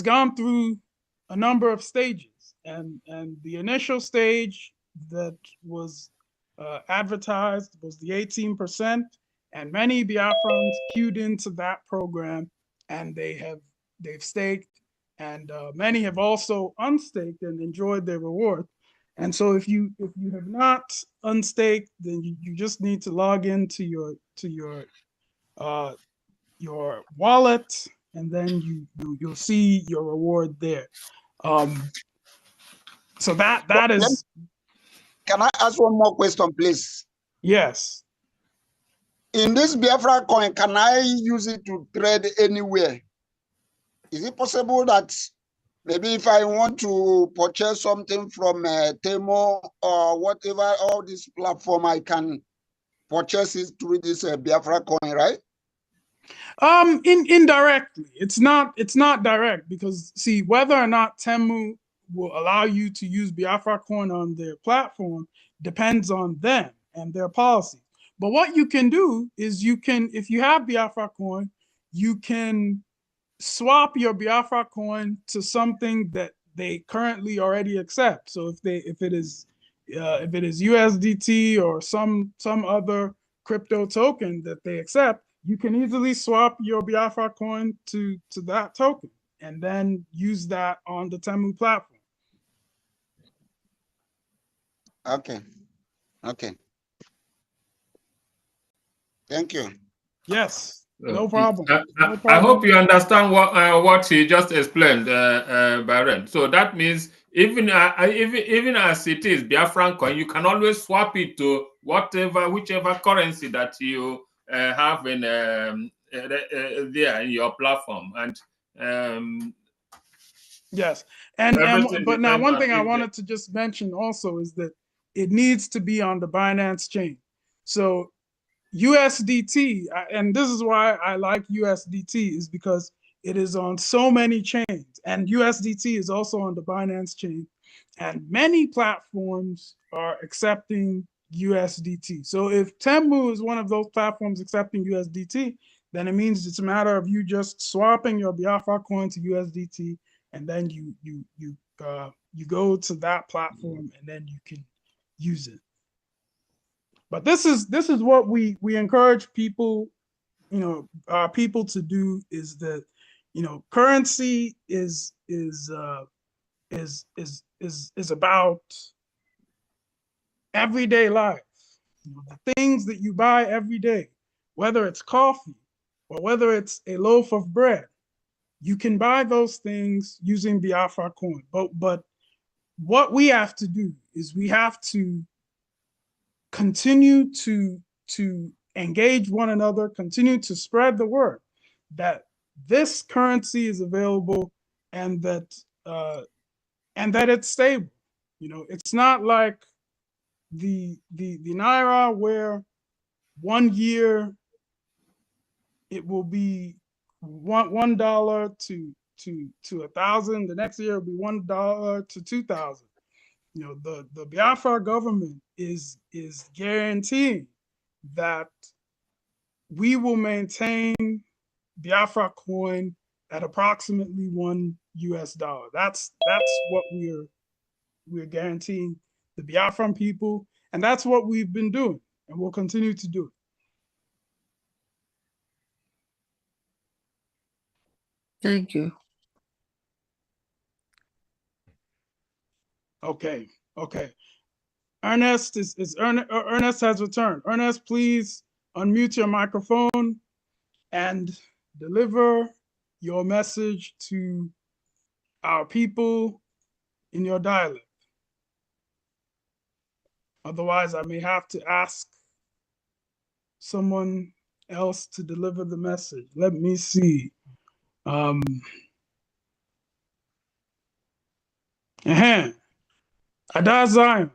[SPEAKER 1] gone through a number of stages, and the initial stage that was advertised was the 18%, and many Biafrans queued into that program, and they've staked, and many have also unstaked and enjoyed their reward. And so if you have not unstaked, then you just need to log into your wallet, and then you'll see your reward there. So that is.
[SPEAKER 8] Can I ask one more question, please?
[SPEAKER 1] Yes.
[SPEAKER 8] In this Biafra coin, can I use it to trade anywhere? Is it possible that Maybe if I want to purchase something from Temo or whatever, all this platform, I can purchase it through this Biafracoin, right?
[SPEAKER 1] Indirectly, it's not direct, because see, whether or not Temu will allow you to use Biafracoin on their platform depends on them and their policy. But what you can do is you can, if you have Biafracoin, you can swap your Biafracoin to something that they currently already accept. So if it is USDT or some other crypto token that they accept, you can easily swap your Biafracoin to that token and then use that on the Temu platform.
[SPEAKER 8] Okay. Okay. Thank you.
[SPEAKER 1] Yes, no problem. No
[SPEAKER 6] I
[SPEAKER 1] problem.
[SPEAKER 6] hope you understand what he just explained, Byron. So that means even as it is Biafran coin, you can always swap it to whichever currency that you have in there in your platform, and
[SPEAKER 1] yes,
[SPEAKER 6] everything
[SPEAKER 1] but now
[SPEAKER 6] depends
[SPEAKER 1] one
[SPEAKER 6] on
[SPEAKER 1] thing I
[SPEAKER 6] if
[SPEAKER 1] wanted to just mention also is that it needs to be on the Binance chain. So USDT, and this is why I like USDT, is because it is on so many chains, and USDT is also on the Binance chain, and many platforms are accepting USDT. So if Temu is one of those platforms accepting USDT, then it means it's a matter of you just swapping your Biafra coin to USDT, and then you go to that platform, and then you can use it. But this is what we encourage people, people to do, is that, currency is about everyday life. The things that you buy every day, whether it's coffee or whether it's a loaf of bread, you can buy those things using Biafra coin. But what we have to do is we have to continue to engage one another, continue to spread the word that this currency is available, and that it's stable. It's not like the naira, where 1 year it will be $1 to 1,000. The next year it will be $1 to 2,000. The Biafra government is guaranteeing that we will maintain Biafra coin at approximately $1. That's what we're guaranteeing the Biafran people, and that's what we've been doing, and we'll continue to do.
[SPEAKER 7] Thank you.
[SPEAKER 1] Okay. Ernest Ernest has returned. Ernest, please unmute your microphone and deliver your message to our people in your dialect. Otherwise, I may have to ask someone else to deliver the message. Let me see. Ada Zion.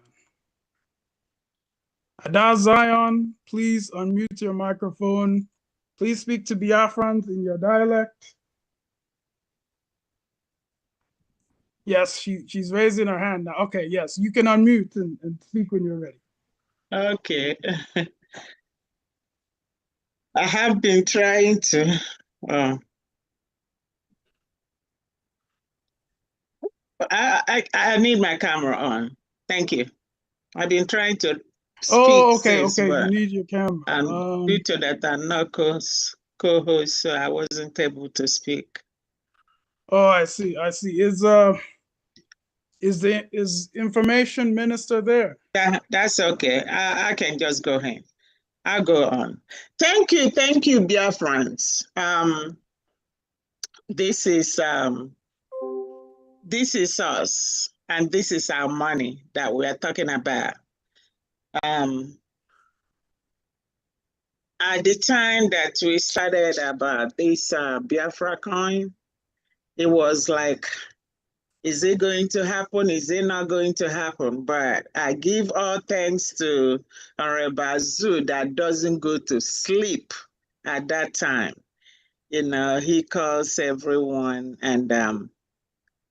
[SPEAKER 1] Ada Zion, please unmute your microphone. Please speak to Biafrans in your dialect. Yes, she's raising her hand now. Okay, yes, you can unmute and speak when you're ready.
[SPEAKER 10] Okay. I have been trying to. I need my camera on. Thank you. I've been trying to speak.
[SPEAKER 1] Oh, okay,
[SPEAKER 10] since,
[SPEAKER 1] okay. You need your camera.
[SPEAKER 10] And due to that, I'm not co-host, so I wasn't able to speak.
[SPEAKER 1] Oh, I see. Is information minister there?
[SPEAKER 10] That's okay. I can just go ahead. I'll go on. Thank you, Biafrans. This is us, and this is our money that we are talking about. At the time that we started about this Biafra coin, it was like Is it going to happen? Is it not going to happen? But I give all thanks to Honorable Zoo that doesn't go to sleep at that time. You know, he calls everyone, and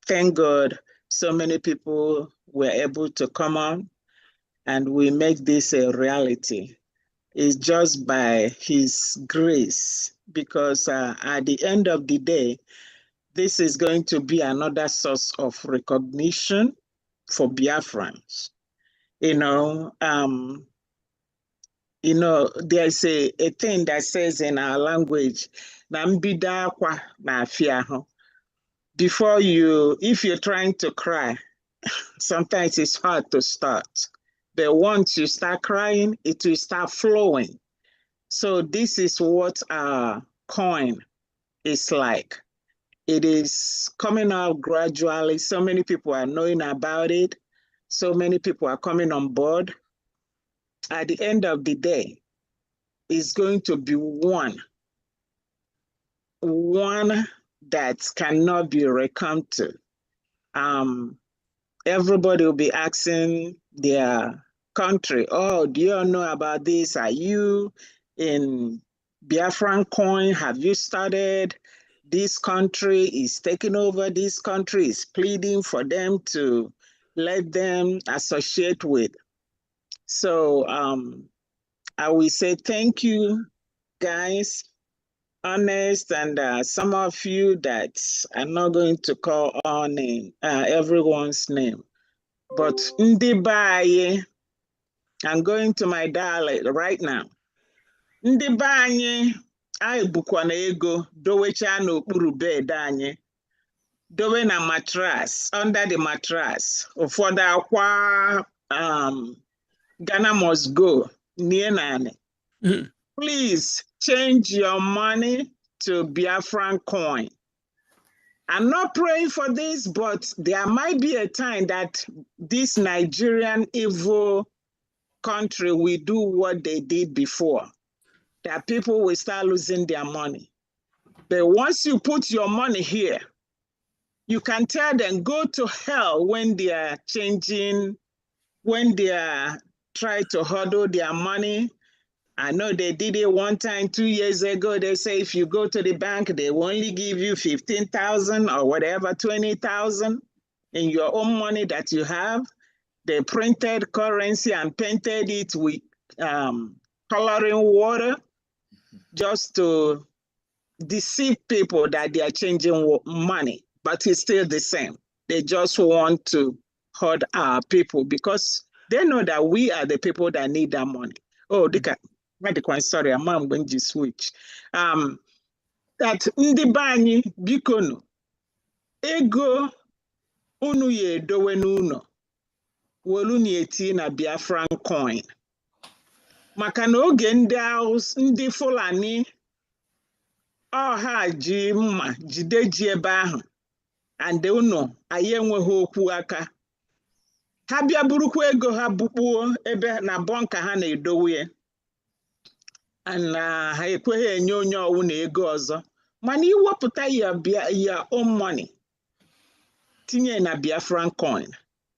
[SPEAKER 10] thank God so many people were able to come on and we make this a reality. It's just by his grace, because at the end of the day, this is going to be another source of recognition for Biafrans. There's a thing that says in our language, before if you're trying to cry, sometimes it's hard to start. But once you start crying, it will start flowing. So this is what our coin is like. It is coming out gradually. So many people are knowing about it. So many people are coming on board. At the end of the day, it's going to be one that cannot be recounted. Everybody will be asking their country, oh, do you know about this? Are you in Biafracoin? Have you started? This country is taking over. This country is pleading for them to let them associate with. So I will say thank you, guys. Honest, and some of you that I'm not going to call on everyone's name, but Ndibaye, I'm going to my dialect right now. Ndibaye, anyị bukwa na ego dowecha n'okpuru bed anyị, dowe na mattress, under the mattress. Ụfọdụ akwa Ghana must go near nani. Please change your money to Biafracoin. I'm not praying for this, but there might be a time that this Nigerian evil country will do what they did before, that people will start losing their money. But once you put your money here, you can tell them, go to hell when they are changing, when they are trying to hodl their money. I know they did it one time 2 years ago. They say if you go to the bank, they will only give you 15,000 or whatever, 20,000 in your own money that you have. They printed currency and painted it with coloring water just to deceive people that they are changing money, but it's still the same. They just want to hurt our people because they know that we are the people that need that money. Oh, sorry, I'm going to switch. That ndị be anyị bikonu ego unu ya edowe n'ụlọ welu na-eti na Biafracoin maka na oge ndị Fulani ọha ji mma jide ji ebe ahụ and unu anyị enweghị okwu aka ha bịa burukwa ego ha bukpuo ebe na bọnka ha na-edowe ya and ha ekweghị enye onye ọwụ na ego ọzọ mana iwepụta your own money tinye na Biafracoin,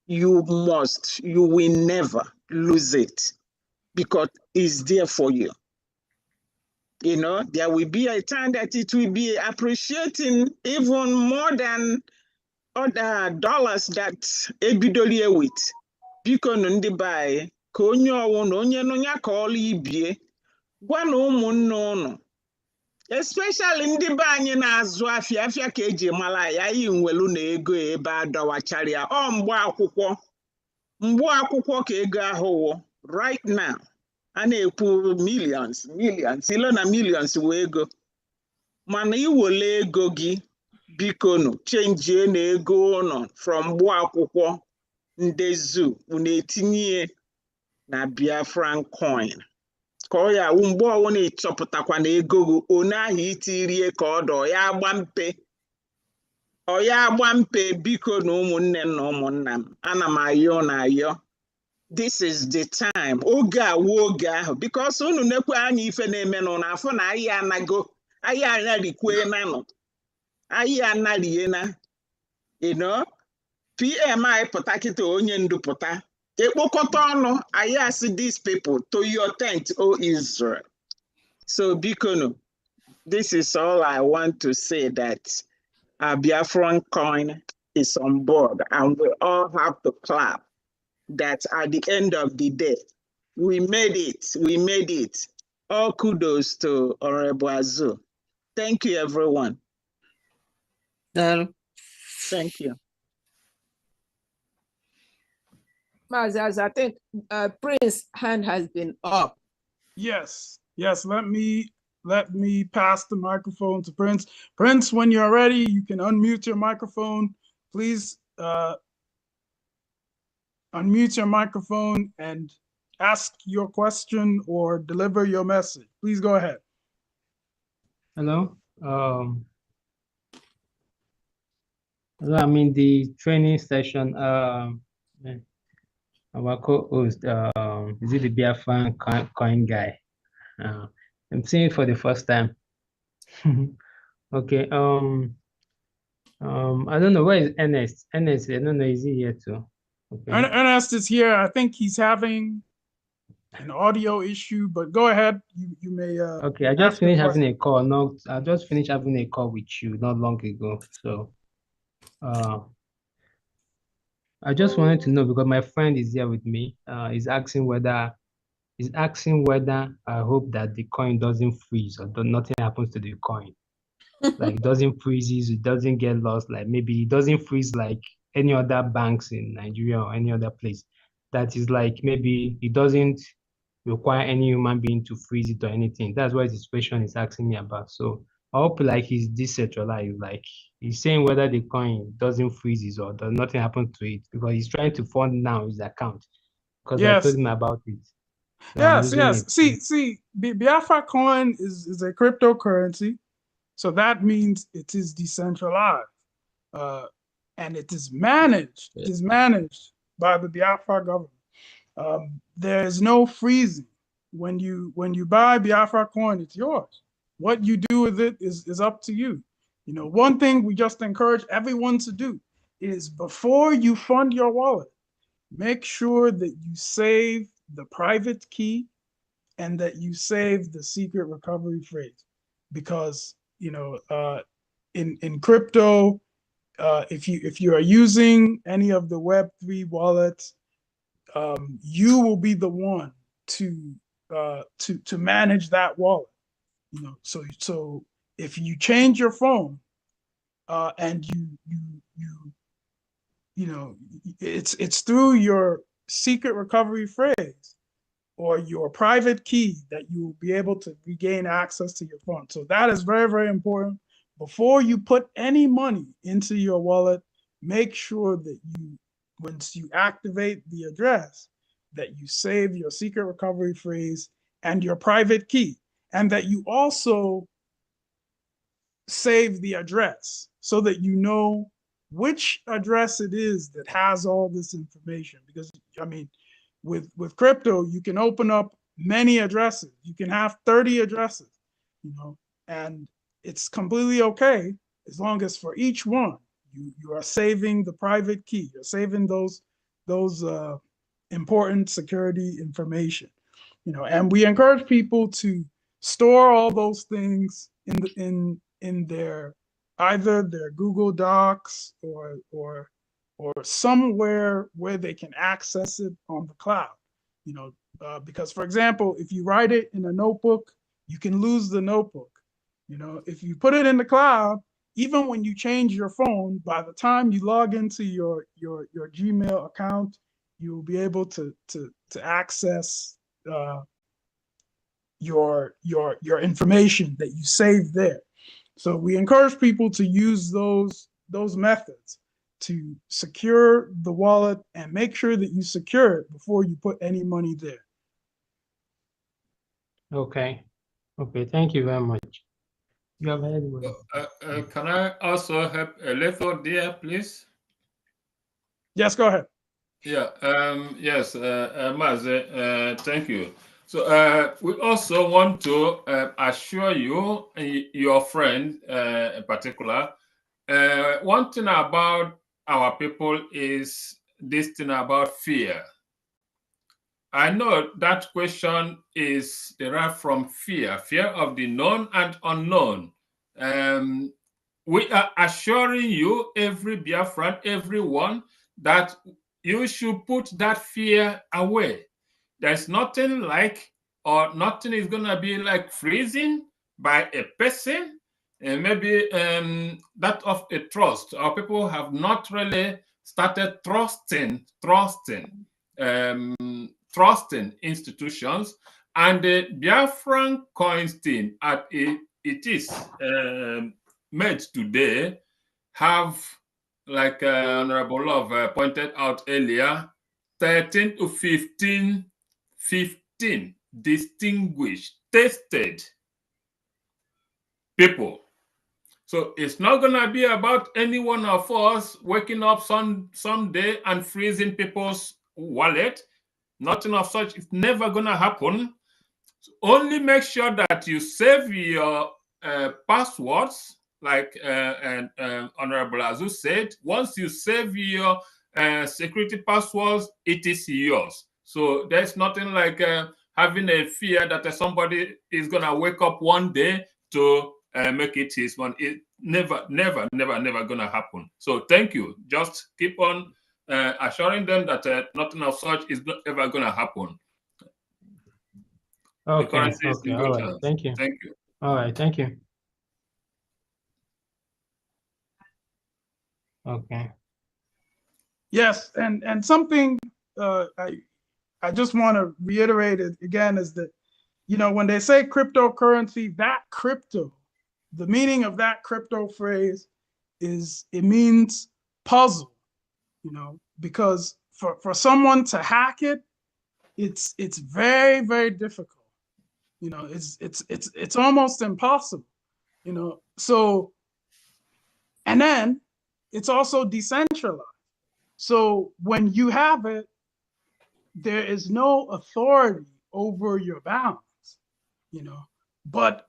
[SPEAKER 10] you will never lose it because it's there for you. You know, there will be a time that it will be appreciating even more than other dollars that ebidolie with. Biko ndị bai ka onye ọwụ na onye n'onye ka ọlụ ibie gwa na ụmụnne ụnụ, especially ndị be anyị na-azụ afịa ka eji mara ya anyị nwelu na ego ebe adọwachara ya ọ mgbe akwụkwọ ka ego ahụ wụ right now a na-ekwu millions ilo na millions wee ego mana iwele ego gị bikonu chenjie na ego ụnọ from mgbe akwụkwọ ndezu unu etinye na Biafracoin ka ọ ya mgbe ọwụ na-echọpụtakwa na ego gị one ahụ itirie ka ọ dọ ya agba mpe biko na ụmụnne na ụmụnna m ana m ayọ na ayọ. This is the time oge awụ oge ahụ because unu nekwe anya ife na-eme na afọ na anyị anago anyị anarikwe na nọ anyị anariena, you know, PMI pụtakịta onye ndu pụta. Ekpokọta ọnụ, I ask these people to your tent, O Israel. So Bikono, this is all I want to say, that Biafran coin is on board, and we all have to clap that at the end of the day, we made it. We made it. All kudos to Honorable Azu. Thank you, everyone. Thank you.
[SPEAKER 5] Mazaz, I think Prince's hand has been up.
[SPEAKER 1] Yes, yes. Let me pass the microphone to Prince. Prince, when you're ready, you can unmute your microphone. Please unmute your microphone and ask your question or deliver your message. Please go ahead.
[SPEAKER 11] Hello. I'm in the training session. Our co-host, is it the Biafran coin guy? I'm seeing it for the first time. Okay. I don't know, where is Ernest? Ernest, I don't know, is he here too? Okay.
[SPEAKER 1] Ernest is here. I think he's having an audio issue, but go ahead. You may.
[SPEAKER 11] Okay, I just finished having a call. No, I just finished having a call with you not long ago. So, I just wanted to know, because my friend is here with me. He's asking whether I hope that the coin doesn't freeze, or nothing happens to the coin. Like it doesn't freeze, it doesn't get lost. Like maybe it doesn't freeze like any other banks in Nigeria or any other place. That is like maybe it doesn't require any human being to freeze it or anything. That's what this question is asking me about. So I hope like he's decentralized, like he's saying whether the coin doesn't freeze or does nothing happen to it, because he's trying to fund now his account, because I told him about it. So
[SPEAKER 1] yes. See, Biafracoin is a cryptocurrency, so that means it is decentralized, and it is managed. It is managed by the Biafra government. There is no freezing. When you buy Biafracoin, it's yours. What you do with it is up to you. You know, one thing we just encourage everyone to do is, before you fund your wallet, make sure that you save the private key and that you save the secret recovery phrase, because in crypto, if you are using any of the Web3 wallets, you will be the one to manage that wallet. So if you change your phone, and it's through your secret recovery phrase or your private key that you will be able to regain access to your phone. So that is very, very important. Before you put any money into your wallet, make sure that once you activate the address, that you save your secret recovery phrase and your private key, and that you also save the address so that you know which address it is that has all this information. Because I mean, with crypto, you can open up many addresses. You can have 30 addresses, and it's completely okay as long as for each one you are saving the private key. You're saving those important security information, and we encourage people to store all those things in their either their Google Docs or somewhere where they can access it on the cloud. Because, for example, if you write it in a notebook, you can lose the notebook. If you put it in the cloud, even when you change your phone, by the time you log into your Gmail account, you will be able to access your information that you saved there. So we encourage people to use those methods to secure the wallet, and make sure that you secure it before you put any money there.
[SPEAKER 11] Okay. Thank you very much. You have anyone?
[SPEAKER 6] Can I also help a little there, please?
[SPEAKER 1] Yes, go ahead.
[SPEAKER 6] Yeah. Yes, Maze, thank you. So we also want to assure you, your friend in particular, one thing about our people is this thing about fear. I know that question is derived from fear, fear of the known and unknown. We are assuring you, every Biafran, everyone, that you should put that fear away. There's nothing like, or nothing is going to be like freezing by a person, and maybe that of a trust. Our people have not really started trusting institutions, and the Biafracoin team it is made today have, like Honorable Love pointed out earlier, 13 to 15 distinguished, tested people. So it's not going to be about any one of us waking up someday and freezing people's wallet. Nothing of such. It's never going to happen. So only make sure that you save your passwords, like Honorable Azu said. Once you save your security passwords, it is yours. So there's nothing like having a fear that somebody is going to wake up one day to make it his one. It never going to happen. So thank you. Just keep on assuring them that nothing of such is not ever going to happen.
[SPEAKER 11] Okay, okay, all right. Thank you.
[SPEAKER 6] Thank you.
[SPEAKER 11] All right, thank you. Okay.
[SPEAKER 1] Yes, and something I just want to reiterate it again is that, when they say cryptocurrency, that crypto, the meaning of that crypto phrase is, it means puzzle, because for someone to hack it, it's very, very difficult. It's almost impossible, so, and then it's also decentralized. So when you have it, there is no authority over your balance, but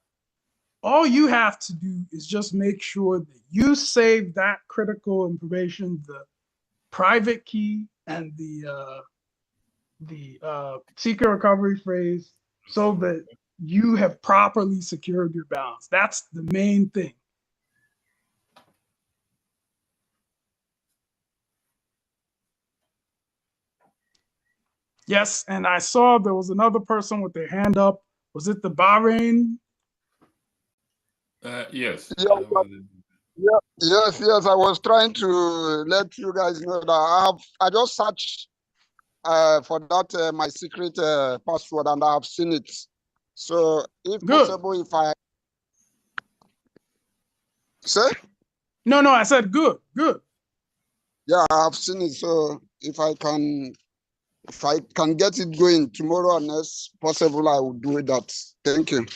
[SPEAKER 1] all you have to do is just make sure that you save that critical information, the private key and the secret recovery phrase, so that you have properly secured your balance. That's the main thing. Yes, and I saw there was another person with their hand up. Was it the Bahrain?
[SPEAKER 6] Yes.
[SPEAKER 8] Yes, I was trying to let you guys know that I just searched for that my secret password, and I have seen it. So if possible, if I say
[SPEAKER 1] no, I said good.
[SPEAKER 8] Yeah, I have seen it. So if I can get it going tomorrow or next possible, I will do that. Thank you.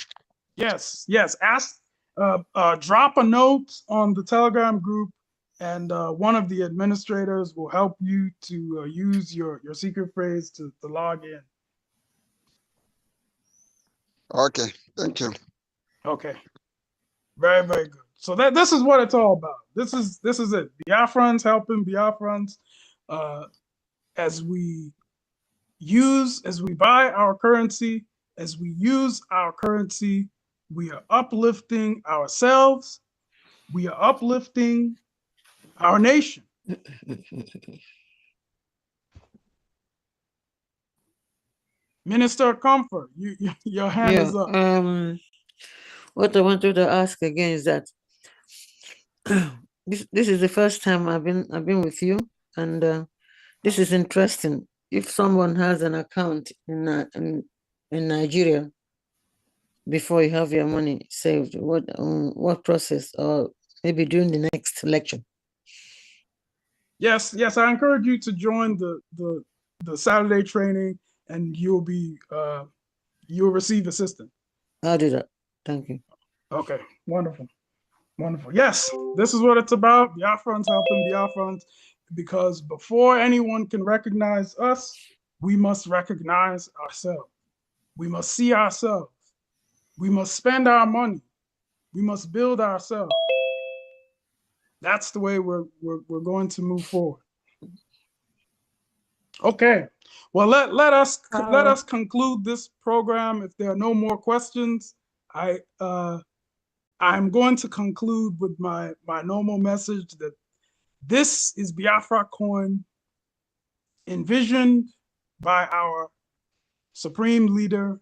[SPEAKER 1] Yes. Ask, drop a note on the Telegram group, and one of the administrators will help you to use your secret phrase to log in.
[SPEAKER 8] Okay, thank you.
[SPEAKER 1] Okay, very, very good. So this is what it's all about. This is it. Biafrans helping Biafrans, as we buy our currency, as we use our currency, we are uplifting ourselves. We are uplifting our nation. Minister Comfort, your hand is up.
[SPEAKER 7] What I wanted to ask again is that this is the first time I've been with you, and this is interesting. If someone has an account in Nigeria, before you have your money saved, what process, or maybe during the next lecture?
[SPEAKER 1] Yes, I encourage you to join the Saturday training, and you'll receive assistance.
[SPEAKER 7] I'll do that. Thank you.
[SPEAKER 1] Okay, wonderful. Yes, this is what it's about. Biafrans helping Biafrans, because before anyone can recognize us, we must recognize ourselves. We must see ourselves. We must spend our money. We must build ourselves. That's the way we're going to move forward. Okay. Well, let us conclude this program. If there are no more questions, I'm going to conclude with my normal message that this is Biafracoin, envisioned by our Supreme Leader,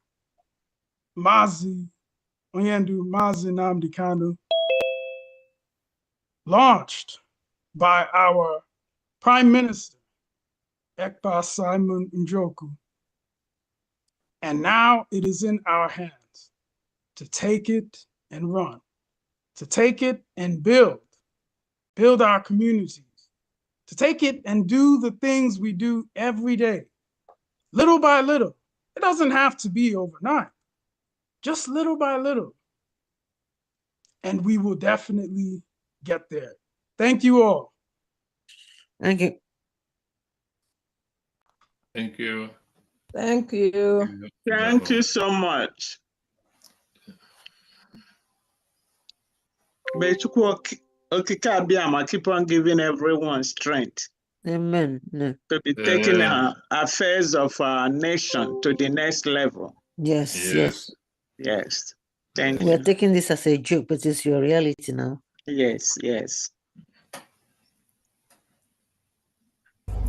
[SPEAKER 1] Mazi Nnamdi Kanu, launched by our Prime Minister, Ekpa Simon Njoku. And now it is in our hands to take it and run, to take it and build our communities, to take it and do the things we do every day, little by little. It doesn't have to be overnight, just little by little. And we will definitely get there. Thank you all.
[SPEAKER 7] Thank you.
[SPEAKER 6] Thank you.
[SPEAKER 5] Thank you.
[SPEAKER 10] Thank you so much. May Chukwu Okike Abiyama keep on giving everyone strength
[SPEAKER 7] Amen.
[SPEAKER 10] to be taking affairs of our nation to the next level.
[SPEAKER 7] Yes.
[SPEAKER 10] Thank
[SPEAKER 7] We're
[SPEAKER 10] you.
[SPEAKER 7] taking this as a joke, but it's your reality now.
[SPEAKER 10] Yes.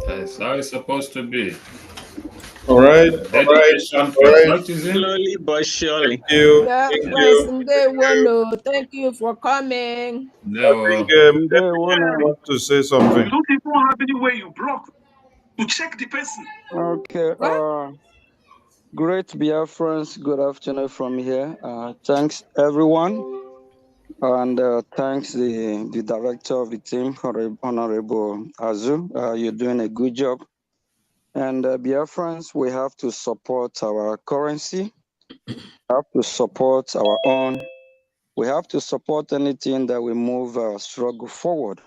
[SPEAKER 6] That's how it's supposed to be.
[SPEAKER 3] All right.
[SPEAKER 6] Dedication patriotism.
[SPEAKER 10] Slowly but surely.
[SPEAKER 3] Thank you.
[SPEAKER 5] Yeah,
[SPEAKER 3] Thank
[SPEAKER 5] Prince
[SPEAKER 3] you.
[SPEAKER 5] Ndewono, thank you for coming.
[SPEAKER 6] No.
[SPEAKER 3] I think want to say something.
[SPEAKER 12] You don't even have any way you block to check the person.
[SPEAKER 13] Okay. Great Biafrans, good afternoon from here. Thanks everyone, and thanks the director of the team, Honorable Azu. You're doing a good job. And Biafrans, we have to support our currency, have to support our own. We have to support anything that will move our struggle forward,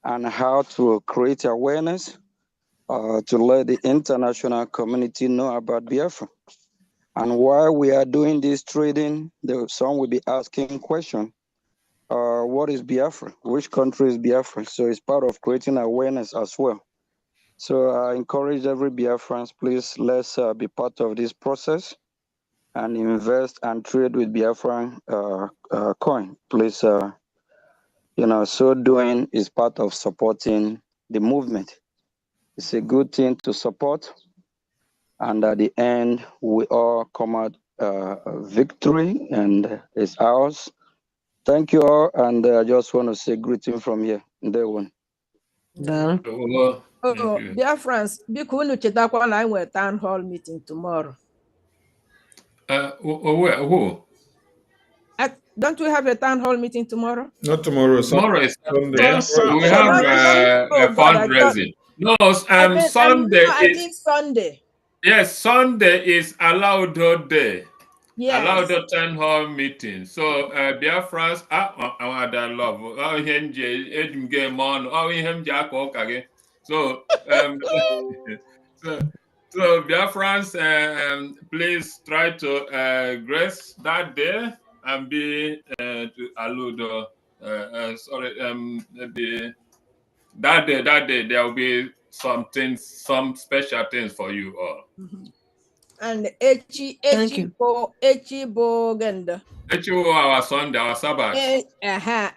[SPEAKER 13] and how to create awareness to let the international community know about Biafra. And while we are doing this trading, some will be asking questions. What is Biafra? Which country is Biafra? So it's part of creating awareness as well. So I encourage every Biafran, please, let's be part of this process and invest and trade with Biafran coin. Please, so doing is part of supporting the movement. It's a good thing to support. And at the end, we all come out victory, and it's ours. Thank you all, and I just want to say greeting from here. Day one.
[SPEAKER 5] Dear friends, biko unu chetakwa na anyị nwere town hall meeting tomorrow.
[SPEAKER 6] Who?
[SPEAKER 5] Don't we have a town hall meeting tomorrow?
[SPEAKER 3] Not tomorrow.
[SPEAKER 6] Tomorrow is
[SPEAKER 3] Sunday.
[SPEAKER 6] We have a fundraising. No, Sunday
[SPEAKER 5] I think Sunday.
[SPEAKER 6] Yes, Sunday is allowed day.
[SPEAKER 5] Yes.
[SPEAKER 6] Allowed the town hall meeting. So Biafrans, I love. So Biafrans, please try to grace that day and be to allude. Maybe that day there will be some special things for you all.
[SPEAKER 5] And Echi Bogenda.
[SPEAKER 6] Echi our Sunday, our Sabbath.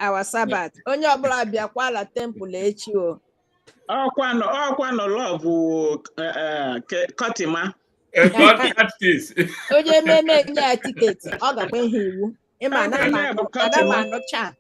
[SPEAKER 5] Our Sabbath. Onye ọbụla bịakwala temple echi o.
[SPEAKER 10] Ọkwanụ love Kotima.
[SPEAKER 5] Onye meme nye tiketi, ọ ga-akpa ihe iwu. Ịma na anọcha.